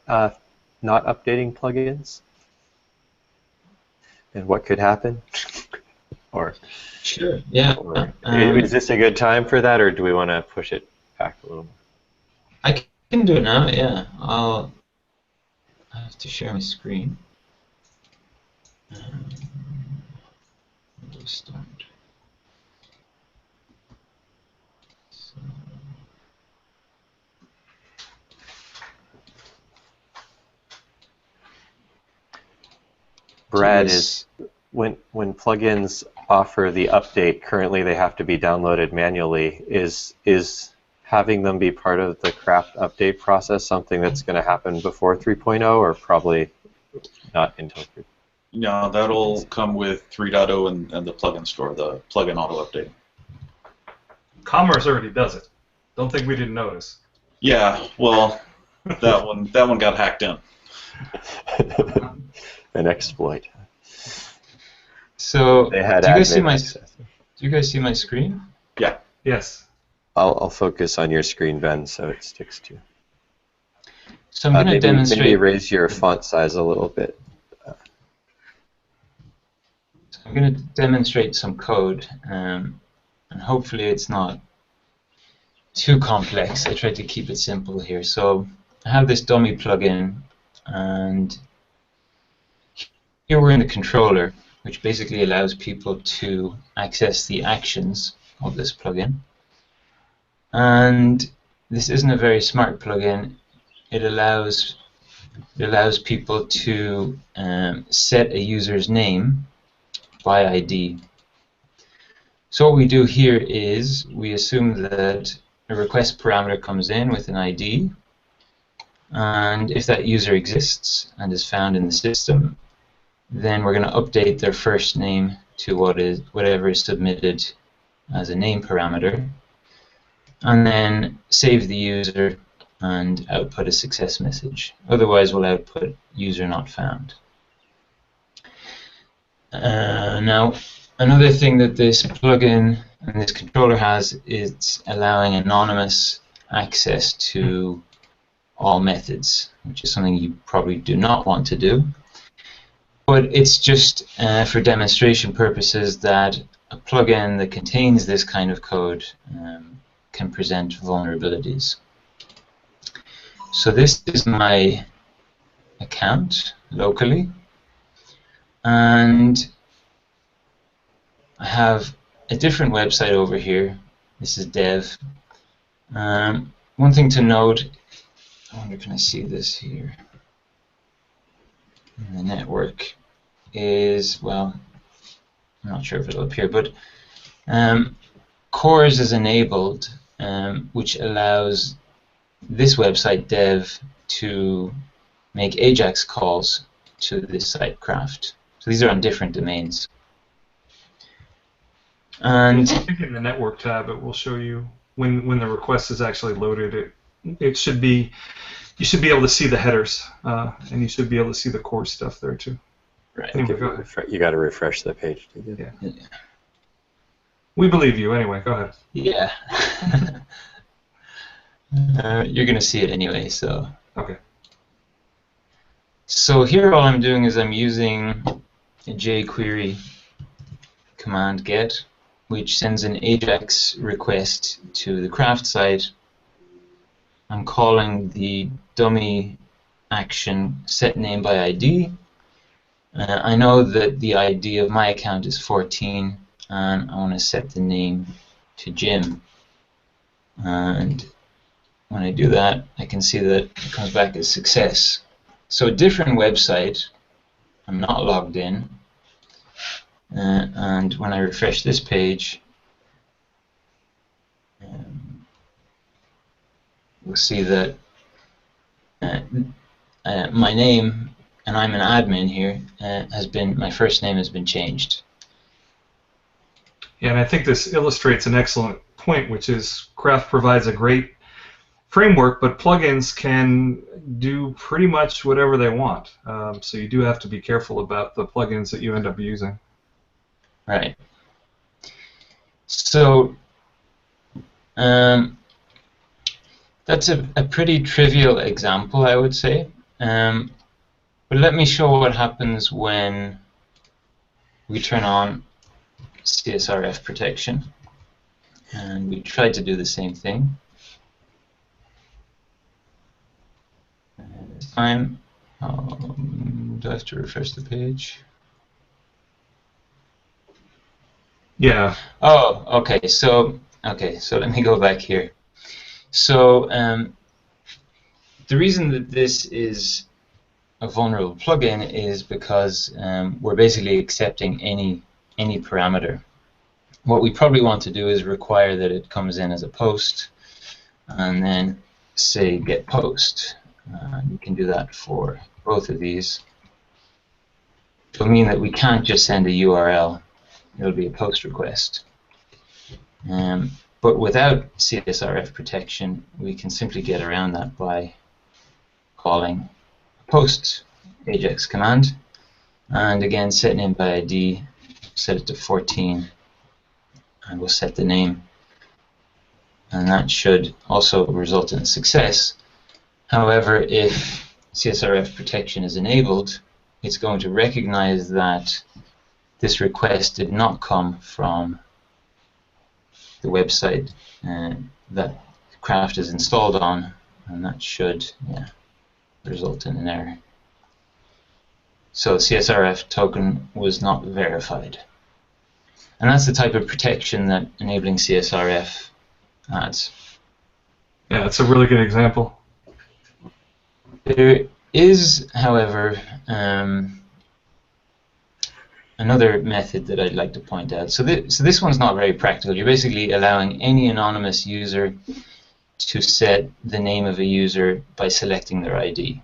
not updating plugins and what could happen? Or sure, yeah. Is this a good time for that, or do we want to push it back a little more? I can do it now, yeah. I have to share my screen. Start. So. Brad, is when plugins offer the update, currently they have to be downloaded manually. Is having them be part of the Craft update process something that's going to happen before 3.0, or probably not until 3.0? No, that'll come with 3.0 and the plugin store, the plugin auto update. Commerce already does it. Don't think we didn't notice. Yeah, well, that one got hacked in. An exploit. So, they had do you guys see my screen? Yeah. Yes. I'll focus on your screen, Ben, so it sticks to you. So I'm going to demonstrate. Maybe raise your font size a little bit. I'm going to demonstrate some code, and hopefully it's not too complex. I tried to keep it simple here. So I have this dummy plugin, and here we're in the controller. which basically allows people to access the actions of this plugin. And this isn't a very smart plugin. It allows people to set a user's name by ID. So what we do here is we assume that a request parameter comes in with an ID, and if that user exists and is found in the system, then we're going to update their first name to whatever is submitted as a name parameter, and then save the user and output a success message. Otherwise, we'll output user not found. Now, another thing that this plugin and this controller has is allowing anonymous access to all methods, which is something you probably do not want to do. But it's just for demonstration purposes that a plugin that contains this kind of code can present vulnerabilities. So this is my account locally, and I have a different website over here. This is dev. One thing to note, I wonder, can I see this here? In the network is, well, I'm not sure if it'll appear, but CORS is enabled, which allows this website dev to make AJAX calls to this site Craft. So these are on different domains. And I think in the network tab it will show you when the request is actually loaded. It should be, you should be able to see the headers, and you should be able to see the core stuff there too. right. Anyway, go ahead. You got to refresh the page to get it. Yeah. We believe you. Anyway, go ahead. Yeah. You're going to see it anyway, so. Okay. So here all I'm doing is I'm using a jQuery command get, which sends an AJAX request to the Craft site. I'm calling the dummy action set name by ID. I know that the ID of my account is 14, and I want to set the name to Jim. And when I do that, I can see that it comes back as success. So a different website, I'm not logged in, and when I refresh this page, we'll see that my name, and I'm an admin here, my first name has been changed. Yeah, and I think this illustrates an excellent point, which is Craft provides a great framework, but plugins can do pretty much whatever they want. So you do have to be careful about the plugins that you end up using. Right. So that's a pretty trivial example, I would say. But let me show what happens when we turn on CSRF protection. And we tried to do the same thing. This time, do I have to refresh the page? Yeah. Oh, okay. So let me go back here. So the reason that this is a vulnerable plugin is because we're basically accepting any parameter. What we probably want to do is require that it comes in as a post, and then say get post. You can do that for both of these. It'll mean that we can't just send a URL. It'll be a post request. But without CSRF protection, we can simply get around that by calling post AJAX command, and again set name by ID, set it to 14, and we'll set the name, and that should also result in a success. However, if CSRF protection is enabled, it's going to recognize that this request did not come from the website that Craft is installed on, and that should result in an error. So CSRF token was not verified. And that's the type of protection that enabling CSRF adds. Yeah, that's a really good example. There is, however, another method that I'd like to point out. So this one's not very practical. You're basically allowing any anonymous user to set the name of a user by selecting their ID.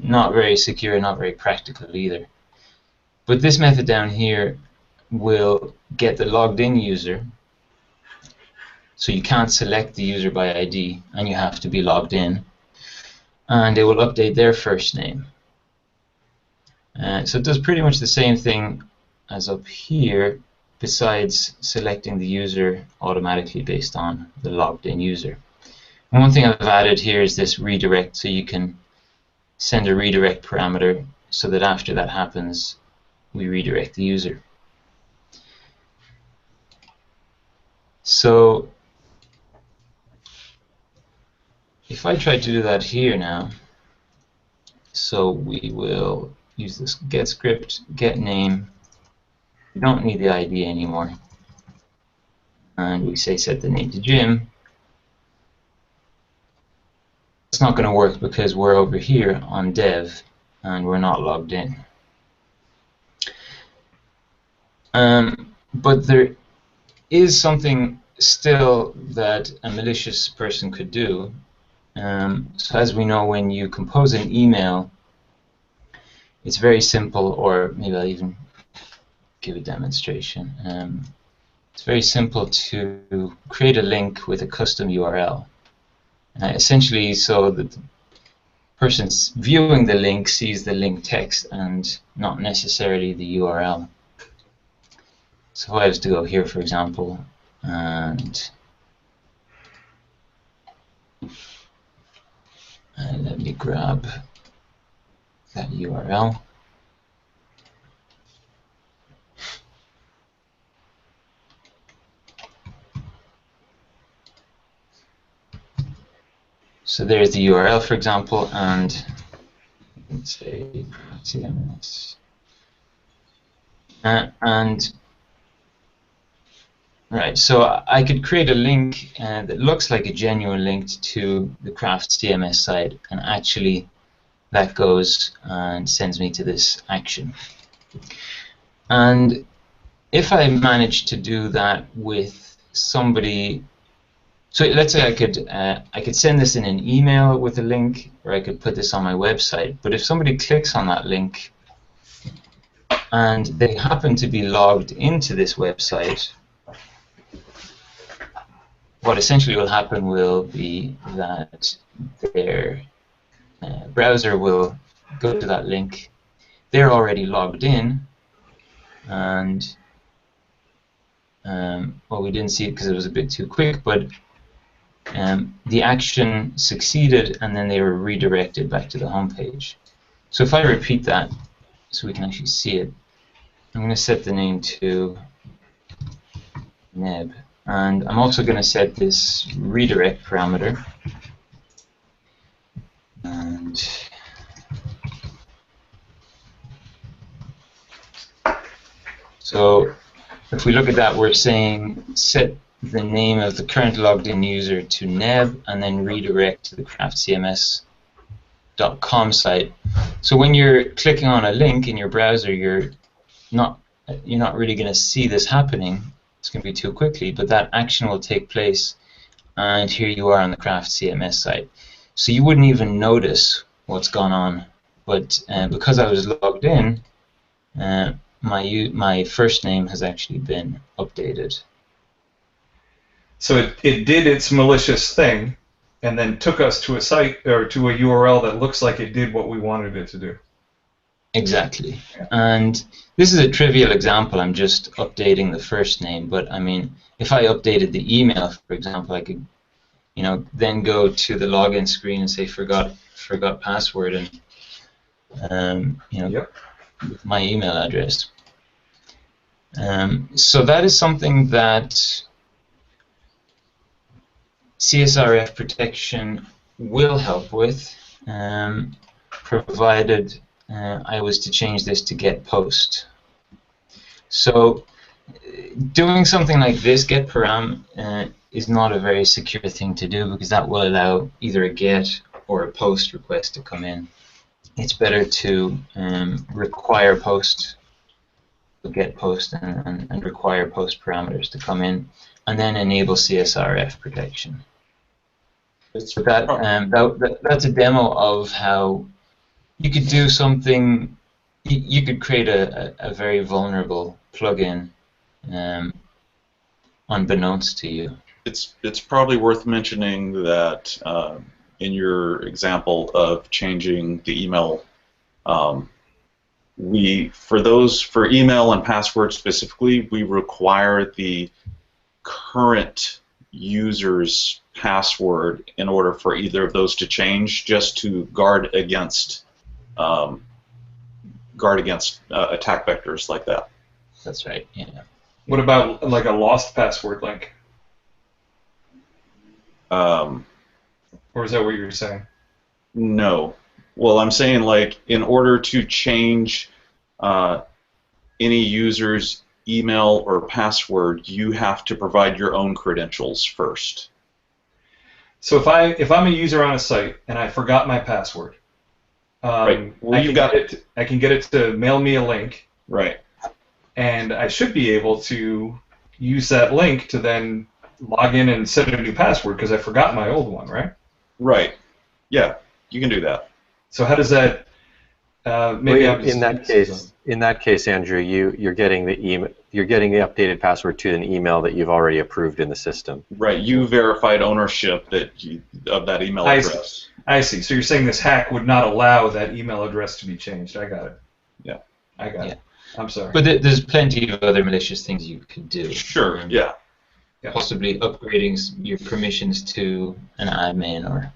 Not very secure, not very practical either. But this method down here will get the logged in user. So you can't select the user by ID, and you have to be logged in. And it will update their first name. So it does pretty much the same thing as up here, besides selecting the user automatically based on the logged in user. And one thing I've added here is this redirect, so you can send a redirect parameter so that after that happens, we redirect the user. So if I try to do that here now, so we will use this get script, get name. We don't need the ID anymore. And we say set the name to Jim. It's not going to work because we're over here on dev and we're not logged in. But there is something still that a malicious person could do. So as we know, when you compose an email, it's very simple, or maybe I'll even give a demonstration. It's very simple to create a link with a custom URL. Essentially, so that the person viewing the link sees the link text and not necessarily the URL. So if I was to go here, for example, and let me grab that URL. So there's the URL, for example, and let's say CMS. And right, so I could create a link that looks like a genuine link to the Craft CMS site, and actually that goes and sends me to this action. And if I manage to do that with somebody, so let's say I could send this in an email with a link, or I could put this on my website. But if somebody clicks on that link and they happen to be logged into this website, what essentially will happen will be that their browser will go to that link. They're already logged in, and well, we didn't see it because it was a bit too quick, but the action succeeded, and then they were redirected back to the home page. So if I repeat that, so we can actually see it, I'm going to set the name to neb, and I'm also going to set this redirect parameter. And so if we look at that, we're saying set the name of the current logged in user to neb and then redirect to the craftcms.com site. So when you're clicking on a link in your browser, you're not really going to see this happening. It's going to be too quickly, but that action will take place, and here you are on the Craft CMS site. So you wouldn't even notice what's gone on, but because I was logged in, my first name has actually been updated. So it did its malicious thing, and then took us to a site or to a URL that looks like it did what we wanted it to do. Exactly. And this is a trivial example. I'm just updating the first name, but I mean, if I updated the email, for example, I could, then go to the login screen and say forgot password, and Yep. with my email address. So that is something that CSRF protection will help with, provided I was to change this to get post. So doing something like this, get param, is not a very secure thing to do because that will allow either a get or a post request to come in. It's better to require post, get post, and require post parameters to come in, and then enable CSRF protection. So that's a demo of how you could do something. You could create a very vulnerable plugin unbeknownst to you. It's probably worth mentioning that in your example of changing the email, for email and password specifically, we require the current user's password in order for either of those to change, just to guard against attack vectors like that. That's right. Yeah. What about like a lost password link? Or is that what you're saying? No. Well, I'm saying, like, in order to change any user's email or password, you have to provide your own credentials first. So if I'm a user on a site and I forgot my password, Right. Well, I can get it to mail me a link. Right. And I should be able to use that link to then log in and set a new password because I forgot my old one, right? Right. Yeah, you can do that. So how does that? In that case, Andrew, you're getting the updated password to an email that you've already approved in the system. Right. You verified ownership of that email address. I see. So you're saying this hack would not allow that email address to be changed. I got it. Yeah. I got it. I'm sorry. But there's plenty of other malicious things you could do. Sure. Yeah. Possibly upgrading your permissions to an admin or.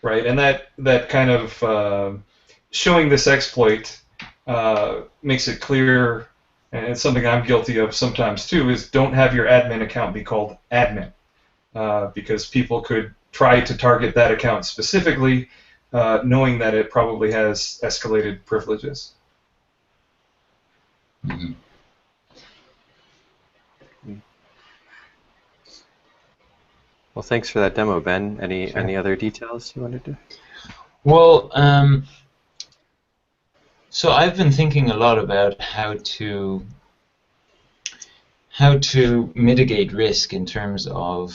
Right, and that kind of showing this exploit makes it clear, and it's something I'm guilty of sometimes too, is don't have your admin account be called admin, because people could try to target that account specifically, knowing that it probably has escalated privileges. Mm-hmm. Well, thanks for that demo, Ben. Any other details you wanted to? Well, so I've been thinking a lot about how to mitigate risk in terms of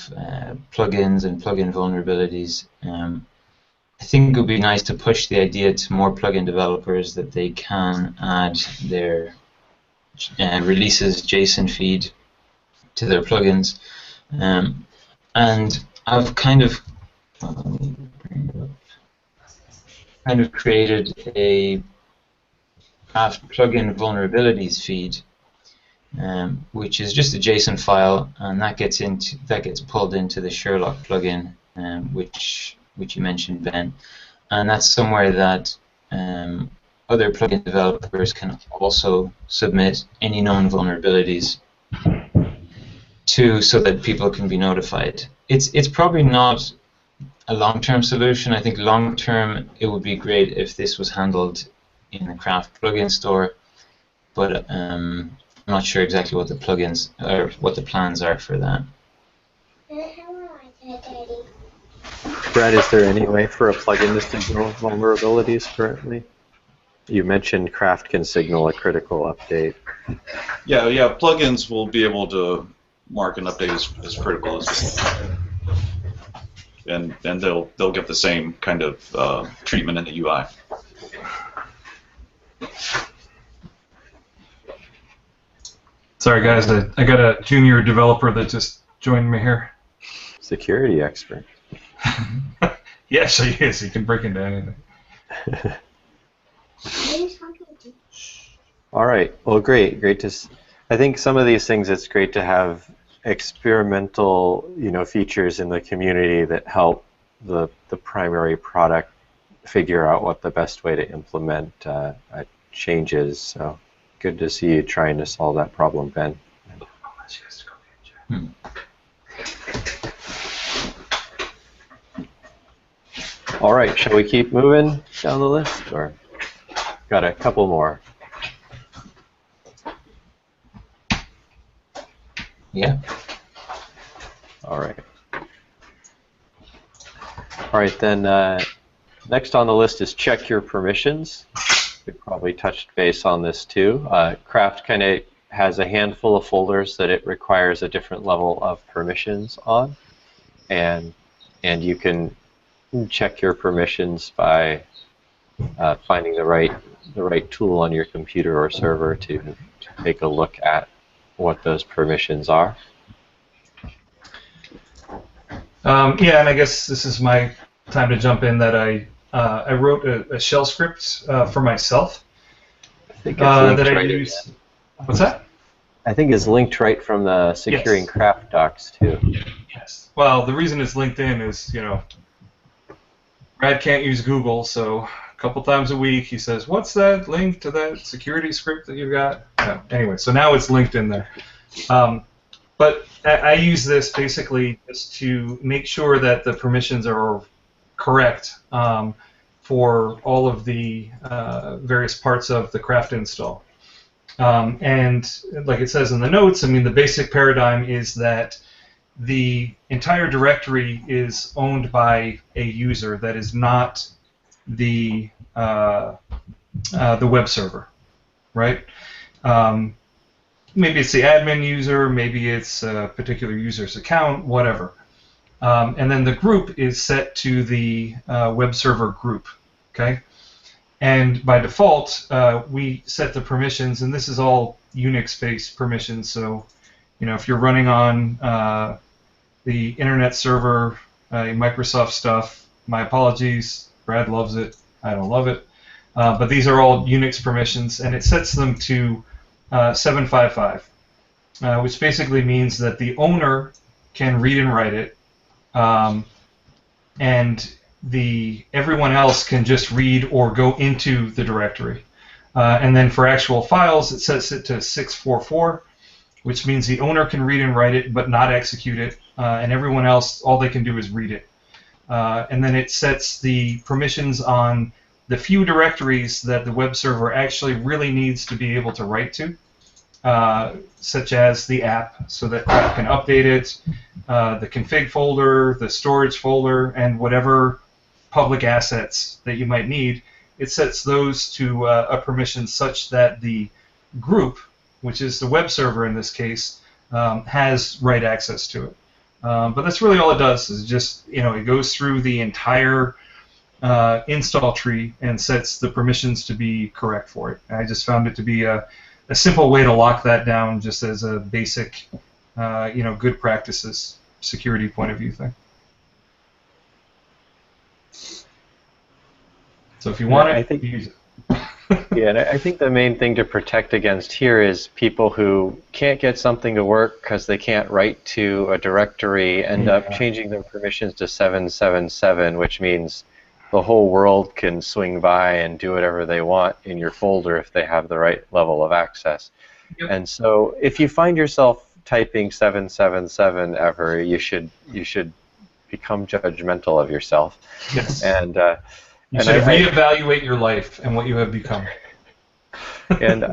plugins and plugin vulnerabilities. I think it would be nice to push the idea to more plugin developers that they can add their releases JSON feed to their plugins. And I've kind of created a Craft plugin vulnerabilities feed, which is just a JSON file, and that gets pulled into the Sherlock plugin, which you mentioned, Ben, and that's somewhere that other plugin developers can also submit any known vulnerabilities to, so that people can be notified. It's probably not a long-term solution. I think long-term it would be great if this was handled in the Craft plugin store, but I'm not sure exactly what the plugins or what the plans are for that. Brad, is there any way for a plugin to signal vulnerabilities currently? You mentioned Craft can signal a critical update. Yeah. Plugins will be able to mark an update as critical as and they'll get the same kind of treatment in the UI. Sorry, guys, I got a junior developer that just joined me here. Security expert. Yes, he is. He can break into anything. All right. Well, great. I think some of these things, it's great to have experimental, features in the community that help the primary product figure out what the best way to implement changes. So good to see you trying to solve that problem, Ben. All right. Shall we keep moving down the list, or? got a couple more. Yeah. All right. All right, then next on the list is check your permissions. We probably touched base on this too. Craft kind of has a handful of folders that it requires a different level of permissions on, and you can check your permissions by finding the right tool on your computer or server to take a look at what those permissions are. Yeah, and I guess this is my time to jump in. That I wrote a shell script for myself I think it's linked that I right use. in. What's that? I think it's linked right from the Securing Yes. Craft docs too. Yes. Well, the reason it's linked in is, Brad can't use Google, so a couple times a week he says, "What's that link to that security script that you've got?" No. Anyway, so now it's linked in there. But I use this basically just to make sure that the permissions are correct for all of the various parts of the Craft install. And like it says in the notes, I mean, the basic paradigm is that the entire directory is owned by a user that is not the web server, right? Maybe it's the admin user, maybe it's a particular user's account, whatever. And then the group is set to the web server group, okay? And by default, we set the permissions, and this is all Unix-based permissions. So, if you're running on the internet server, Microsoft stuff, my apologies. Brad loves it. I don't love it. But these are all Unix permissions, and it sets them to 755, which basically means that the owner can read and write it, and everyone else can just read or go into the directory. And then for actual files, it sets it to 644, which means the owner can read and write it but not execute it, and everyone else, all they can do is read it. And then it sets the permissions on the few directories that the web server actually really needs to be able to write to, such as the app, so that Craft can update it, the config folder, the storage folder, and whatever public assets that you might need. It sets those to a permission such that the group, which is the web server in this case, has write access to it. But that's really all it does, is just, it goes through the entire install tree and sets the permissions to be correct for it. I just found it to be a simple way to lock that down, just as a basic, good practices security point of view thing. So if you want it, I think, use it. yeah, and I think the main thing to protect against here is people who can't get something to work because they can't write to a directory, end up changing their permissions to 777, which means the whole world can swing by and do whatever they want in your folder if they have the right level of access. Yep. And so if you find yourself typing 777 ever, you should become judgmental of yourself. Yes. And you should reevaluate your life and what you have become. And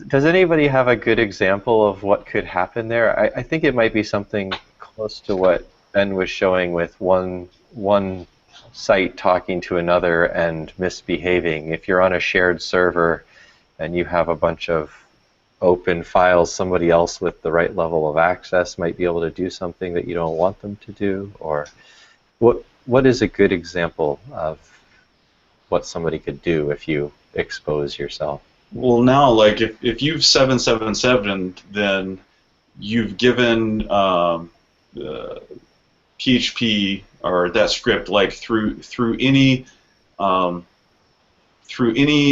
does anybody have a good example of what could happen there? I think it might be something close to what Ben was showing with one site talking to another and misbehaving. If you're on a shared server and you have a bunch of open files, somebody else with the right level of access might be able to do something that you don't want them to do. Or what is a good example of what somebody could do if you expose yourself? Well, now, like, if you've 777, then you've given PHP or that script, like, through any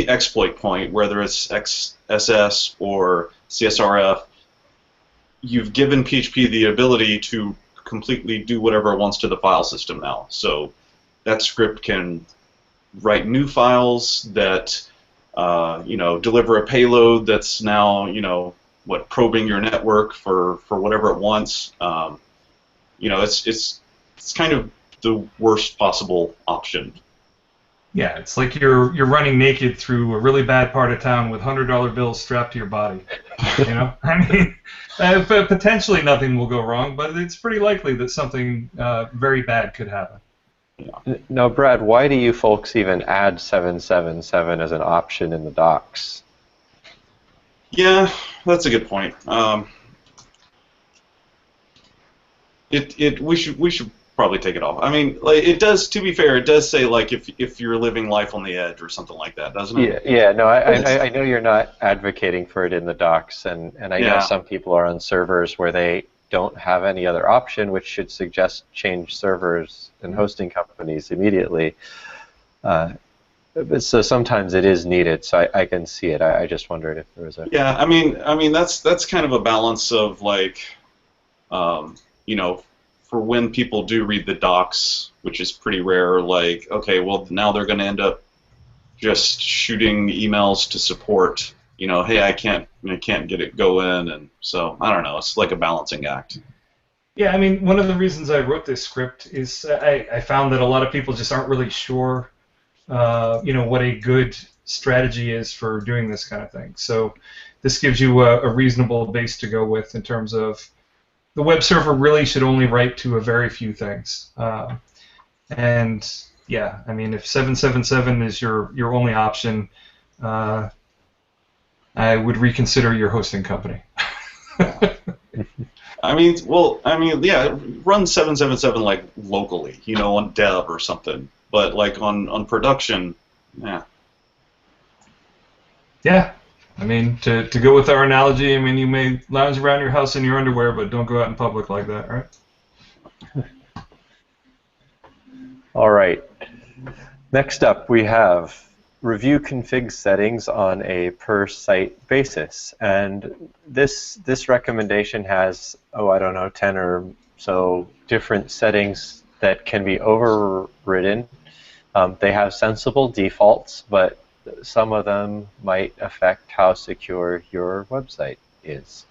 exploit point, whether it's XSS or CSRF, you've given PHP the ability to completely do whatever it wants to the file system now. So that script can write new files that deliver a payload that's now probing your network for whatever it wants. It's kind of the worst possible option. Yeah, it's like you're running naked through a really bad part of town with $100 bills strapped to your body. You know, I mean, potentially nothing will go wrong, but it's pretty likely that something very bad could happen. Now, Brad, why do you folks even add 777 as an option in the docs? Yeah, that's a good point. We should probably take it off. I mean, like, it does. To be fair, it does say like if you're living life on the edge or something like that, doesn't it? Yeah. No, I know you're not advocating for it in the docs, and I know some people are on servers where they don't have any other option, which should suggest change servers and hosting companies immediately. So sometimes it is needed, so I can see it. I just wondered if there was a... Yeah, I mean that's kind of a balance of like, you know, for when people do read the docs, which is pretty rare. Like, okay, well now they're going to end up just shooting emails to support. You know, hey, I can't get it going, and so I don't know. It's like a balancing act. Yeah, I mean, one of the reasons I wrote this script is I found that a lot of people just aren't really sure, you know, what a good strategy is for doing this kind of thing. So this gives you a reasonable base to go with in terms of the web server really should only write to a very few things. And yeah, I mean, if 777 is your only option, I would reconsider your hosting company. I mean, yeah, run 777 like locally, you know, on dev or something. But like on production, yeah. Yeah, I mean, to go with our analogy, I mean, you may lounge around your house in your underwear, but don't go out in public like that, right? All right. Next up, we have review config settings on a per site basis, and this recommendation has, I don't know, 10 or so different settings that can be overridden. They have sensible defaults, but some of them might affect how secure your website is.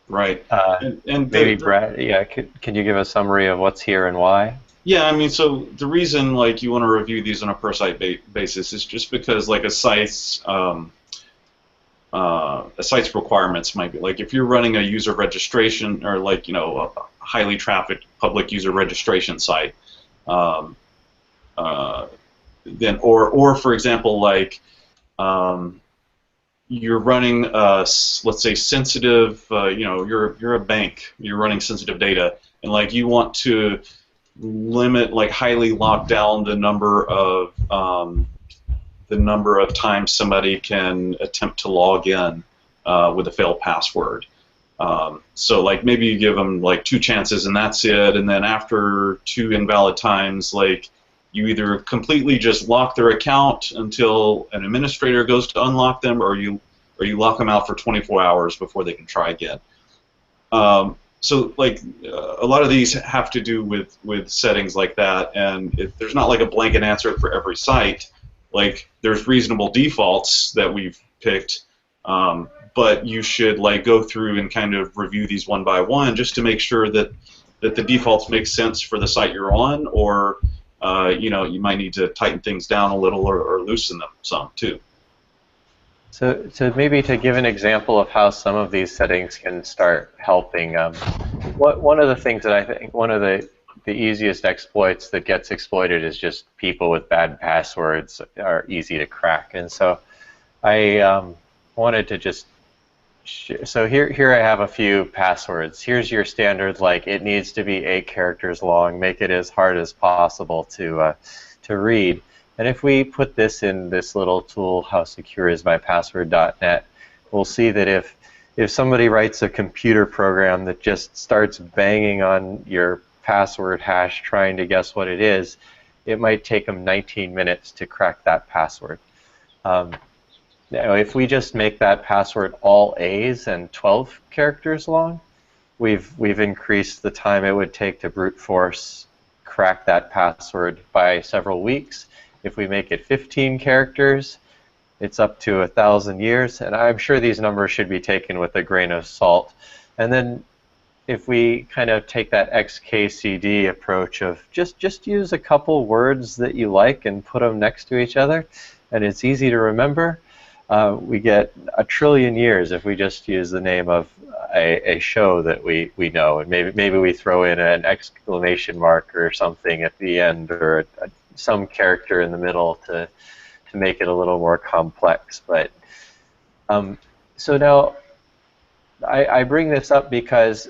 Right. And maybe Brad, yeah, can you give a summary of what's here and why? Yeah, I mean, so the reason like you want to review these on a per site basis is just because like a site's requirements might be like if you're running a user registration or like, you know, a highly trafficked public user registration site, then or for example like you're running let's say sensitive, you know, you're a bank, you're running sensitive data, and like you want to limit, like highly lock down the number of times somebody can attempt to log in with a failed password. So like maybe you give them like 2 chances and that's it, and then after 2 invalid times, like you either completely just lock their account until an administrator goes to unlock them, or you lock them out for 24 hours before they can try again. So like a lot of these have to do with settings like that, and there's not like a blanket answer for every site. Like there's reasonable defaults that we've picked, but you should like go through and kind of review these one by one just to make sure that the defaults make sense for the site you're on, or you know, you might need to tighten things down a little or loosen them some too. So maybe to give an example of how some of these settings can start helping, one of the things that I think, one of the easiest exploits that gets exploited is just people with bad passwords are easy to crack. And so I wanted to just, so here I have a few passwords. Here's your standards, like it needs to be 8 characters long, make it as hard as possible to read. And if we put this in this little tool, howsecureismypassword.net, we'll see that if somebody writes a computer program that just starts banging on your password hash trying to guess what it is, it might take them 19 minutes to crack that password. Now, if we just make that password all A's and 12 characters long, we've increased the time it would take to brute force crack that password by several weeks. If we make it 15 characters, it's up to 1,000 years, and I'm sure these numbers should be taken with a grain of salt. And then if we kind of take that XKCD approach of just use a couple words that you like and put them next to each other, and it's easy to remember, we get a trillion years if we just use the name of a show that we know, and maybe we throw in an exclamation mark or something at the end, or some character in the middle to make it a little more complex. But so now I bring this up because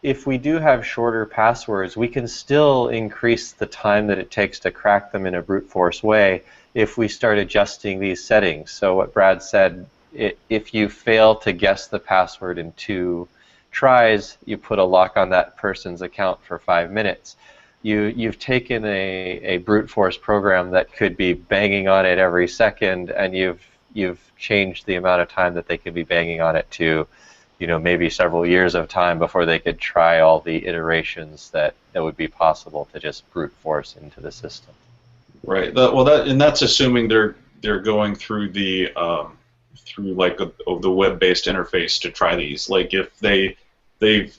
if we do have shorter passwords, we can still increase the time that it takes to crack them in a brute force way if we start adjusting these settings. So what Brad said, if you fail to guess the password in 2 tries, you put a lock on that person's account for 5 minutes. You've taken a brute force program that could be banging on it every second, and you've changed the amount of time that they could be banging on it to, maybe several years of time before they could try all the iterations that would be possible to just brute force into the system. Right. And that's assuming they're going through the web-based interface to try these. Like if they've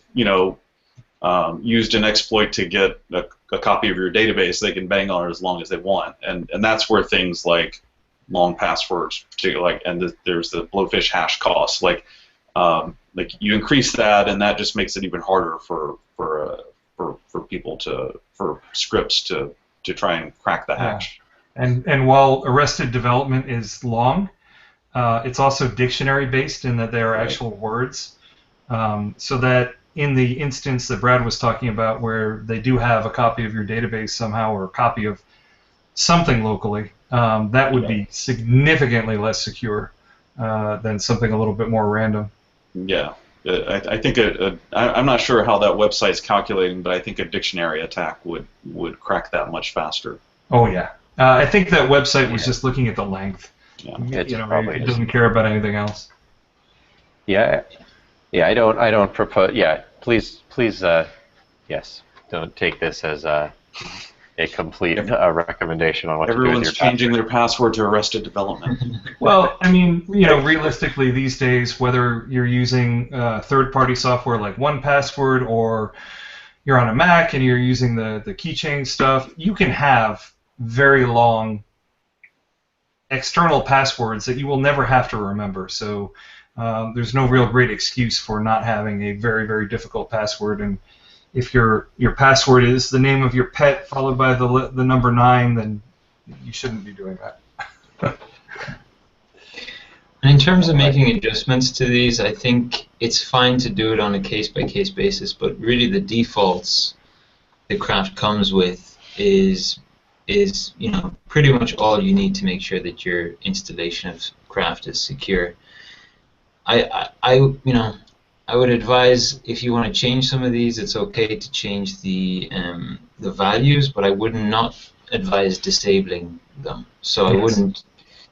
used an exploit to get a copy of your database, they can bang on it as long as they want, and that's where things like long passwords, particularly there's the blowfish hash cost, like you increase that, and that just makes it even harder for people for scripts to try and crack the hash. And while arrested development is long, it's also dictionary based in that they are actual words. So that in the instance that Brad was talking about, where they do have a copy of your database somehow, or a copy of something locally, that would be significantly less secure than something a little bit more random. Yeah, I think I'm not sure how that website's calculating, but I think a dictionary attack would crack that much faster. Oh yeah, I think that website was just looking at the length. Yeah, it doesn't care about anything else. Yeah, I don't propose. Yeah, please, yes, don't take this as a complete recommendation on what to do with your Everyone's changing their password to arrested development. Well, I mean, realistically these days, whether you're using third-party software like 1Password, or you're on a Mac and you're using the keychain stuff, you can have very long external passwords that you will never have to remember. So there's no real great excuse for not having a very, very difficult password. And if your password is the name of your pet followed by the number 9, then you shouldn't be doing that. And in terms of making adjustments to these, I think it's fine to do it on a case-by-case basis, but really the defaults that Craft comes with is pretty much all you need to make sure that your installation of Craft is secure. I would advise, if you want to change some of these, it's okay to change the values, but I would not advise disabling them. So I wouldn't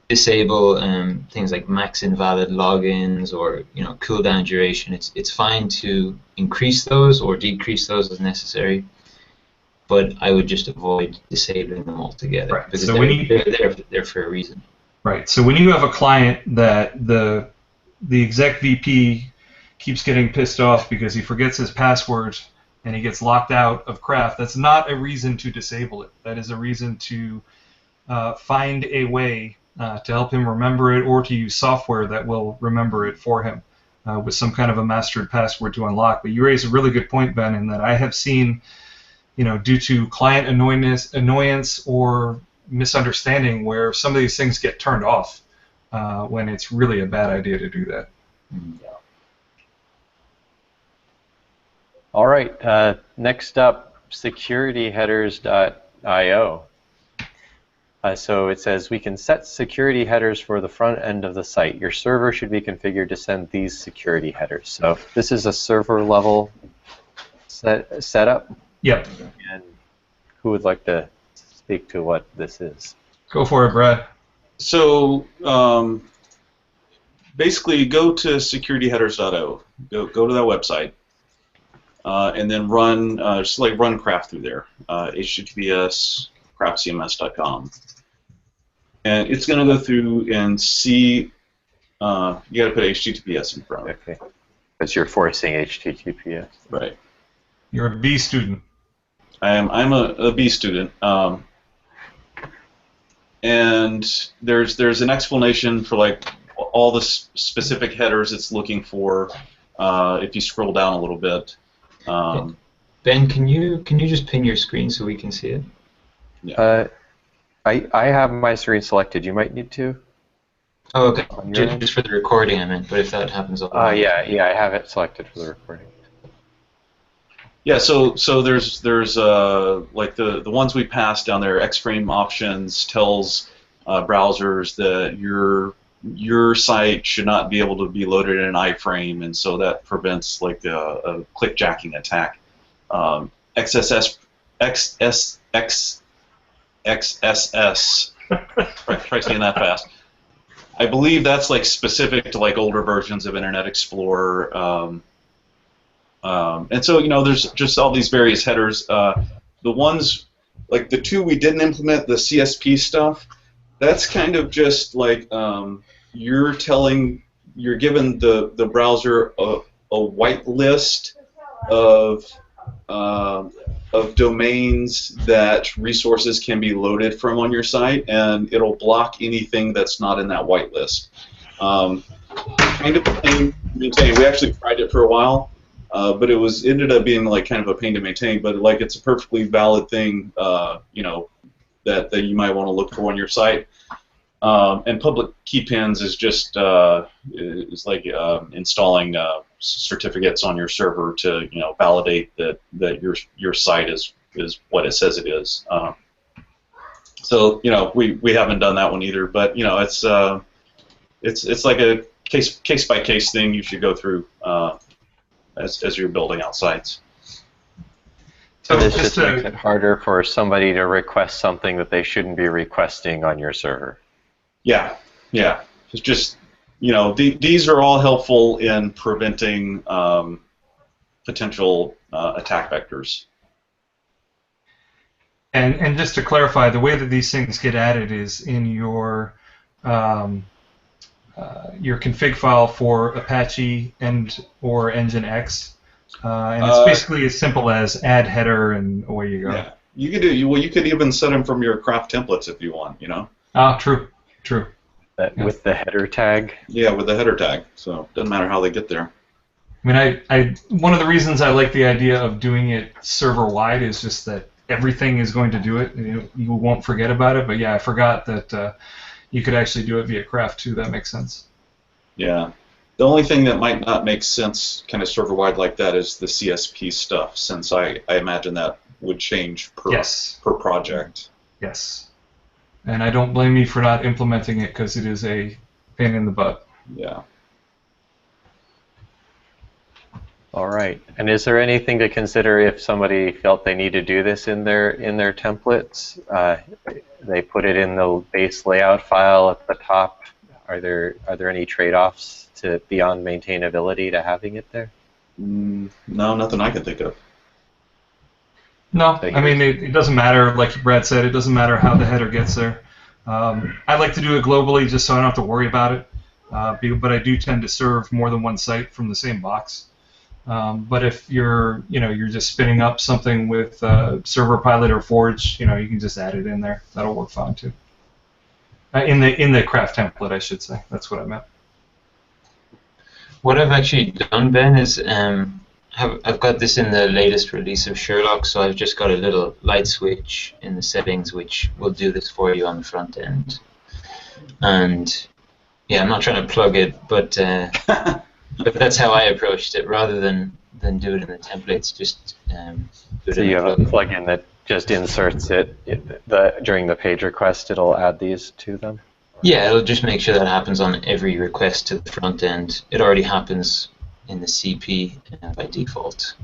disable things like max invalid logins or cooldown duration. It's fine to increase those or decrease those as necessary, but I would just avoid disabling them altogether, right. because so they're there for a reason. Right. So when you have a client that the exec VP keeps getting pissed off because he forgets his password and he gets locked out of Craft, that's not a reason to disable it. That is a reason to find a way to help him remember it, or to use software that will remember it for him with some kind of a mastered password to unlock. But you raise a really good point, Ben, in that I have seen, due to client annoyance or misunderstanding, where some of these things get turned off when it's really a bad idea to do that. Yeah. All right, next up, securityheaders.io. So it says, we can set security headers for the front end of the site. Your server should be configured to send these security headers. So this is a server level setup. Yep. And who would like to speak to what this is? Go for it, Brad. So basically, go to securityheaders.io. Go to that website. And then run Craft through there, https craftcms.com, and it's going to go through and see. You got to put HTTPS in front. Okay. Because you're forcing HTTPS. Right. You're a B student. I'm a B student. And there's an explanation for like all the specific headers it's looking for. If you scroll down a little bit. Ben, can you just pin your screen so we can see it? Yeah. I have my screen selected. You might need to. Oh, okay. On your end? Just for the recording, I meant. But if that happens, Yeah, I have it selected for the recording. Yeah, so there's like the ones we passed down there. X-frame options tells browsers that your site should not be able to be loaded in an iframe, and so that prevents like a clickjacking attack. XSS, try saying that fast. I believe that's like specific to like older versions of Internet Explorer. And so, there's just all these various headers. The ones, like the two we didn't implement, the CSP stuff, that's kind of just like you're given the browser a white list of domains that resources can be loaded from on your site, and it'll block anything that's not in that white list. Kind of a pain to maintain. We actually tried it for a while. But it ended up being like kind of a pain to maintain. But like it's a perfectly valid thing, that you might want to look for on your site. And public key pins is just is like installing certificates on your server to validate that your site is what it says it is. So we haven't done that one either. But it's like a case by case thing you should go through. As you're building out sites. So this just makes it harder for somebody to request something that they shouldn't be requesting on your server. Yeah. It's just, these are all helpful in preventing potential attack vectors. And just to clarify, the way that these things get added is in your config file for Apache or Nginx, and it's basically as simple as add header and away you go. Yeah, you could you could even set them from your Craft templates if you want, Ah, true. With the header tag. Yeah, with the header tag. So it doesn't matter how they get there. I mean, I one of the reasons I like the idea of doing it server wide is just that everything is going to do it. You won't forget about it. But yeah, I forgot that. You could actually do it via Craft too. That makes sense. Yeah. The only thing that might not make sense kind of server-wide like that is the CSP stuff, since I imagine that would change per project. Yes. And I don't blame you for not implementing it because it is a pain in the butt. Yeah. All right. And is there anything to consider if somebody felt they need to do this in their templates? They put it in the base layout file at the top. Are there any trade-offs to beyond maintainability to having it there? No, nothing I can think of. No, I mean it doesn't matter. Like Brad said, it doesn't matter how the header gets there. I like to do it globally just so I don't have to worry about it. But I do tend to serve more than one site from the same box. But if you're just spinning up something with Server Pilot or Forge, you can just add it in there. That'll work fine too. In the Craft template, I should say. That's what I meant. What I've actually done, Ben, is I've got this in the latest release of Sherlock, so I've just got a little light switch in the settings which will do this for you on the front end. And yeah, I'm not trying to plug it, but that's how I approached it, rather than do it in the templates. Just do it. So you have a plugin that just inserts it during the page request. It'll add these to them. Yeah, it'll just make sure that happens on every request to the front end. It already happens in the CP by default.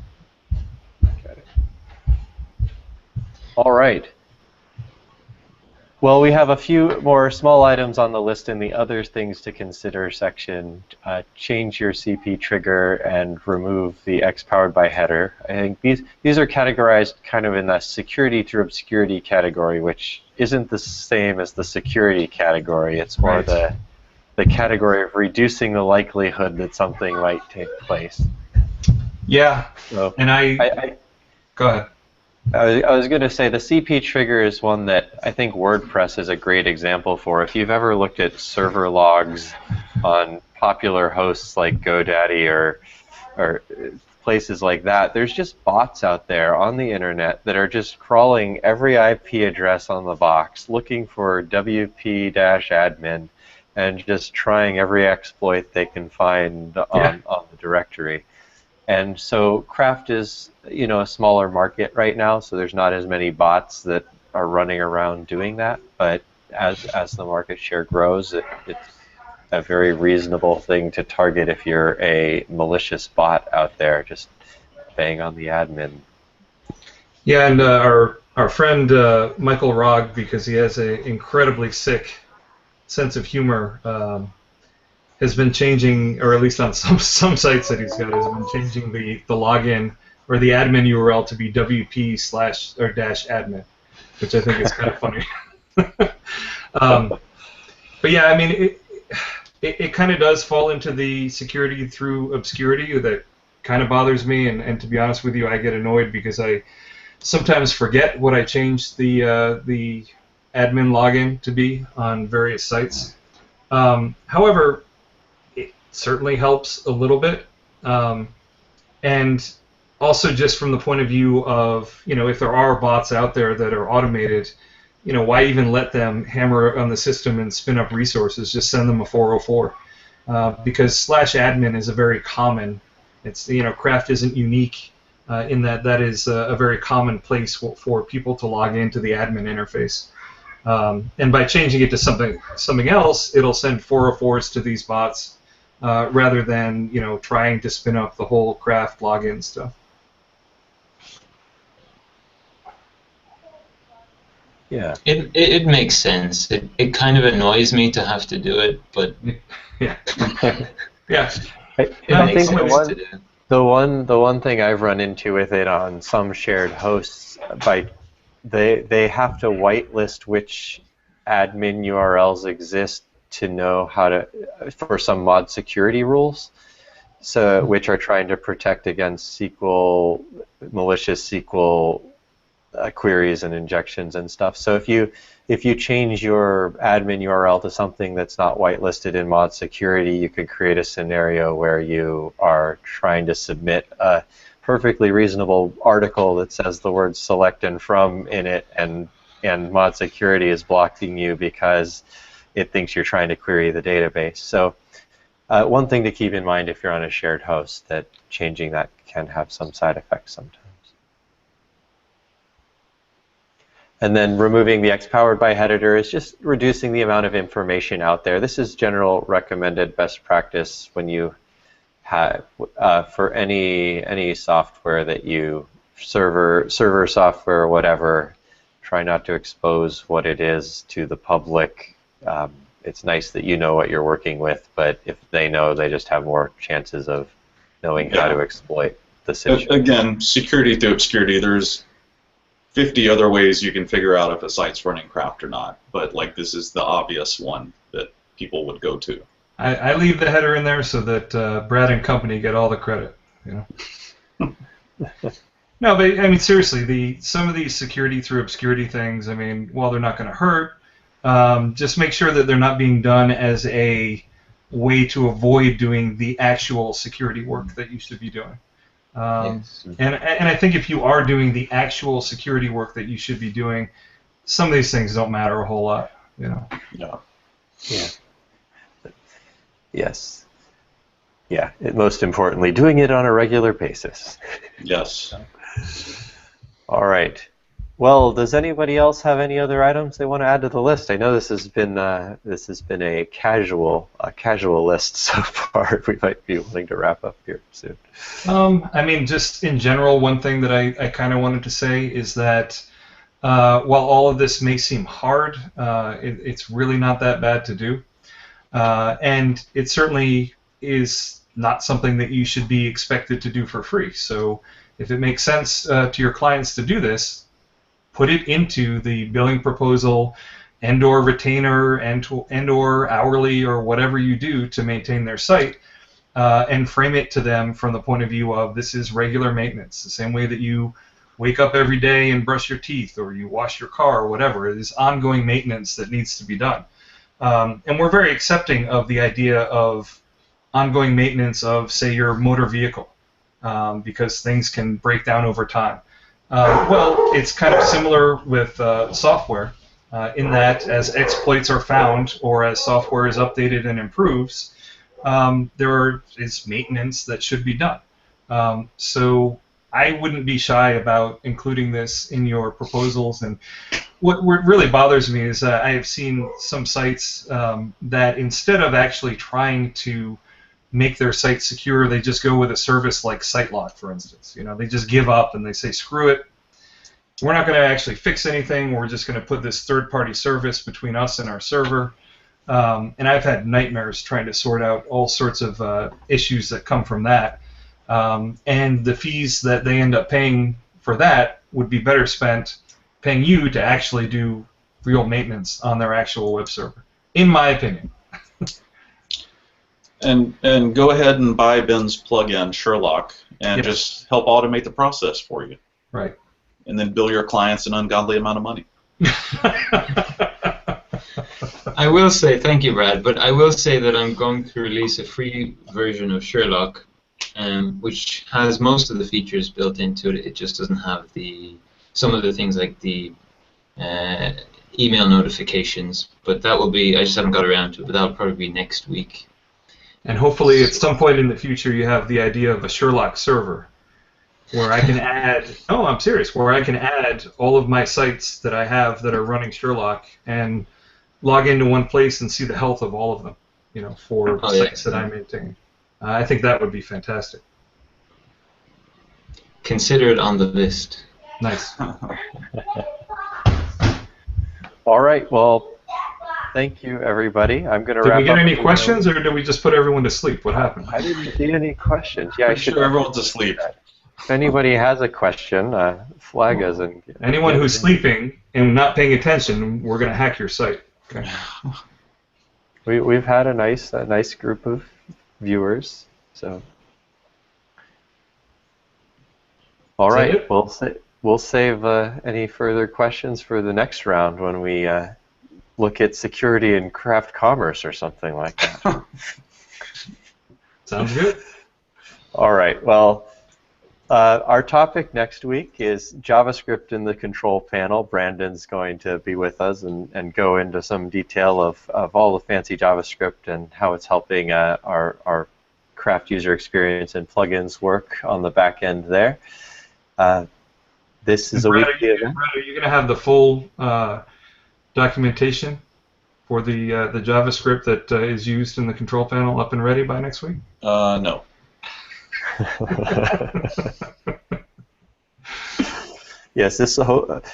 Got it. All right. Well, we have a few more small items on the list in the other things to consider section. Change your CP trigger and remove the X powered by header. I think these are categorized kind of in the security through obscurity category, which isn't the same as the security category. It's more the the category of reducing the likelihood that something might take place. Yeah, So and go ahead. I was going to say the CP trigger is one that I think WordPress is a great example for. If you've ever looked at server logs on popular hosts like GoDaddy or places like that, there's just bots out there on the internet that are just crawling every IP address on the box, looking for WP-admin, and just trying every exploit they can find on the directory. And so Craft is, a smaller market right now, so there's not as many bots that are running around doing that. But as the market share grows, it's a very reasonable thing to target if you're a malicious bot out there, just bang on the admin. Yeah, and our friend Michael Rogg, because he has an incredibly sick sense of humor, has been changing, or at least on some sites that he's got, has been changing the login or the admin URL to be WP//admin, which I think is kind of funny. But yeah, I mean, it kind of does fall into the security through obscurity that kind of bothers me, and to be honest with you, I get annoyed because I sometimes forget what I changed the admin login to be on various sites. However, it certainly helps a little bit, and also just from the point of view of, if there are bots out there that are automated, why even let them hammer on the system and spin up resources? Just send them a 404, because /admin is a very common. It's Craft isn't unique in that is a very common place for people to log into the admin interface. And by changing it to something else, it'll send 404s to these bots rather than trying to spin up the whole Craft login stuff. Yeah. It makes sense. It kind of annoys me to have to do it, but yeah. Yeah. I think the one thing I've run into with it on some shared hosts, they have to whitelist which admin URLs exist to know how to, for some mod security rules, so which are trying to protect against malicious SQL queries and injections and stuff. So if you change your admin URL to something that's not whitelisted in mod security, you could create a scenario where you are trying to submit a perfectly reasonable article that says the word select and from in it, and mod security is blocking you because it thinks you're trying to query the database. So one thing to keep in mind if you're on a shared host, that changing that can have some side effects sometimes. And then removing the X-powered by editor is just reducing the amount of information out there. This is general recommended best practice when you have for any software that you server software or whatever. Try not to expose what it is to the public. It's nice that you know what you're working with, but if they know, they just have more chances of knowing how to exploit the situation. Again, security through obscurity. There's 50 other ways you can figure out if a site's running Craft or not, but this is the obvious one that people would go to. I leave the header in there so that Brad and company get all the credit. No, but I mean seriously, some of these security through obscurity things, I mean, while they're not going to hurt, just make sure that they're not being done as a way to avoid doing the actual security work that you should be doing. yes. And I think if you are doing the actual security work that you should be doing, some of these things don't matter a whole lot. Yeah. Yeah. Yes. Yeah. Most importantly, doing it on a regular basis. Yes. All right. Well, does anybody else have any other items they want to add to the list? I know this has been a casual list so far. We might be willing to wrap up here soon. I mean, just in general, one thing that I kind of wanted to say is that while all of this may seem hard, it's really not that bad to do, and it certainly is not something that you should be expected to do for free. So if it makes sense to your clients to do this, put it into the billing proposal, and/or retainer and/or hourly or whatever you do to maintain their site, and frame it to them from the point of view of this is regular maintenance, the same way that you wake up every day and brush your teeth or you wash your car or whatever. It is ongoing maintenance that needs to be done. And we're very accepting of the idea of ongoing maintenance of, say, your motor vehicle, because things can break down over time. Well, it's kind of similar with software, in that as exploits are found or as software is updated and improves, there is maintenance that should be done. So I wouldn't be shy about including this in your proposals. And what really bothers me is I have seen some sites that instead of actually trying to make their site secure, they just go with a service like SiteLock, for instance. You know, they just give up and they say, screw it. We're not going to actually fix anything. We're just going to put this third-party service between us and our server. And I've had nightmares trying to sort out all sorts of issues that come from that. And the fees that they end up paying for that would be better spent paying you to actually do real maintenance on their actual web server, in my opinion. And go ahead and buy Ben's plugin, Sherlock, and Yes. just help automate the process for you. Right. And then bill your clients an ungodly amount of money. I will say, thank you, Brad, but I will say that I'm going to release a free version of Sherlock, which has most of the features built into it. It just doesn't have some of the things like the email notifications. But that will be, I just haven't got around to it, but that'll probably be next week. And hopefully at some point in the future you have the idea of a Sherlock server where I can add, oh, I'm serious, where I can add all of my sites that I have that are running Sherlock and log into one place and see the health of all of them, you know, for sites that I maintain. I think that would be fantastic. Consider it on the list. Nice. All right, well, thank you, everybody. I'm going to wrap up. Did we get any questions, or did we just put everyone to sleep? What happened? I didn't see any questions. Yeah, I I'm should. sure everyone's asleep. If anybody has a question, flag us. And Anyone who's sleeping and not paying attention, we're going to hack your site. Okay. We've had a nice group of viewers. So, all right, it? we'll save any further questions for the next round when we look at security in craft commerce or something like that. Sounds good. All right. Well, our topic next week is JavaScript in the control panel. Brandon's going to be with us and go into some detail of all the fancy JavaScript and how it's helping our craft user experience and plugins work on the back end there. This is a weekly event. Brad, are you going to have the full documentation for the JavaScript that is used in the control panel up and ready by next week? No. Yes, this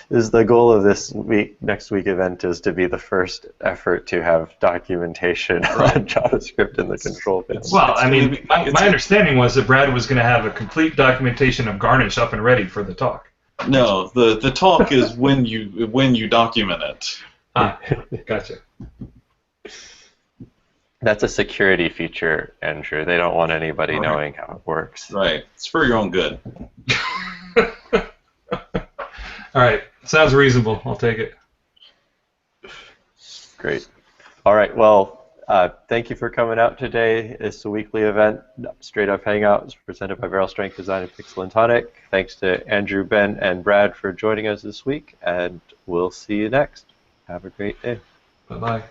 is the goal of this next week event, is to be the first effort to have documentation on JavaScript in the control panel. Well, I mean, my understanding was that Brad was going to have a complete documentation of Garnish up and ready for the talk. No, the talk is when you document it. Ah, gotcha. That's a security feature, Andrew. They don't want anybody knowing how it works. Right. It's for your own good. All right. Sounds reasonable. I'll take it. Great. All right. Well, thank you for coming out today. It's a weekly event. Straight Up Hangout is presented by Barrel Strength Design and Pixel and Tonic. Thanks to Andrew, Ben, and Brad for joining us this week, and we'll see you next. Have a great day. Bye-bye.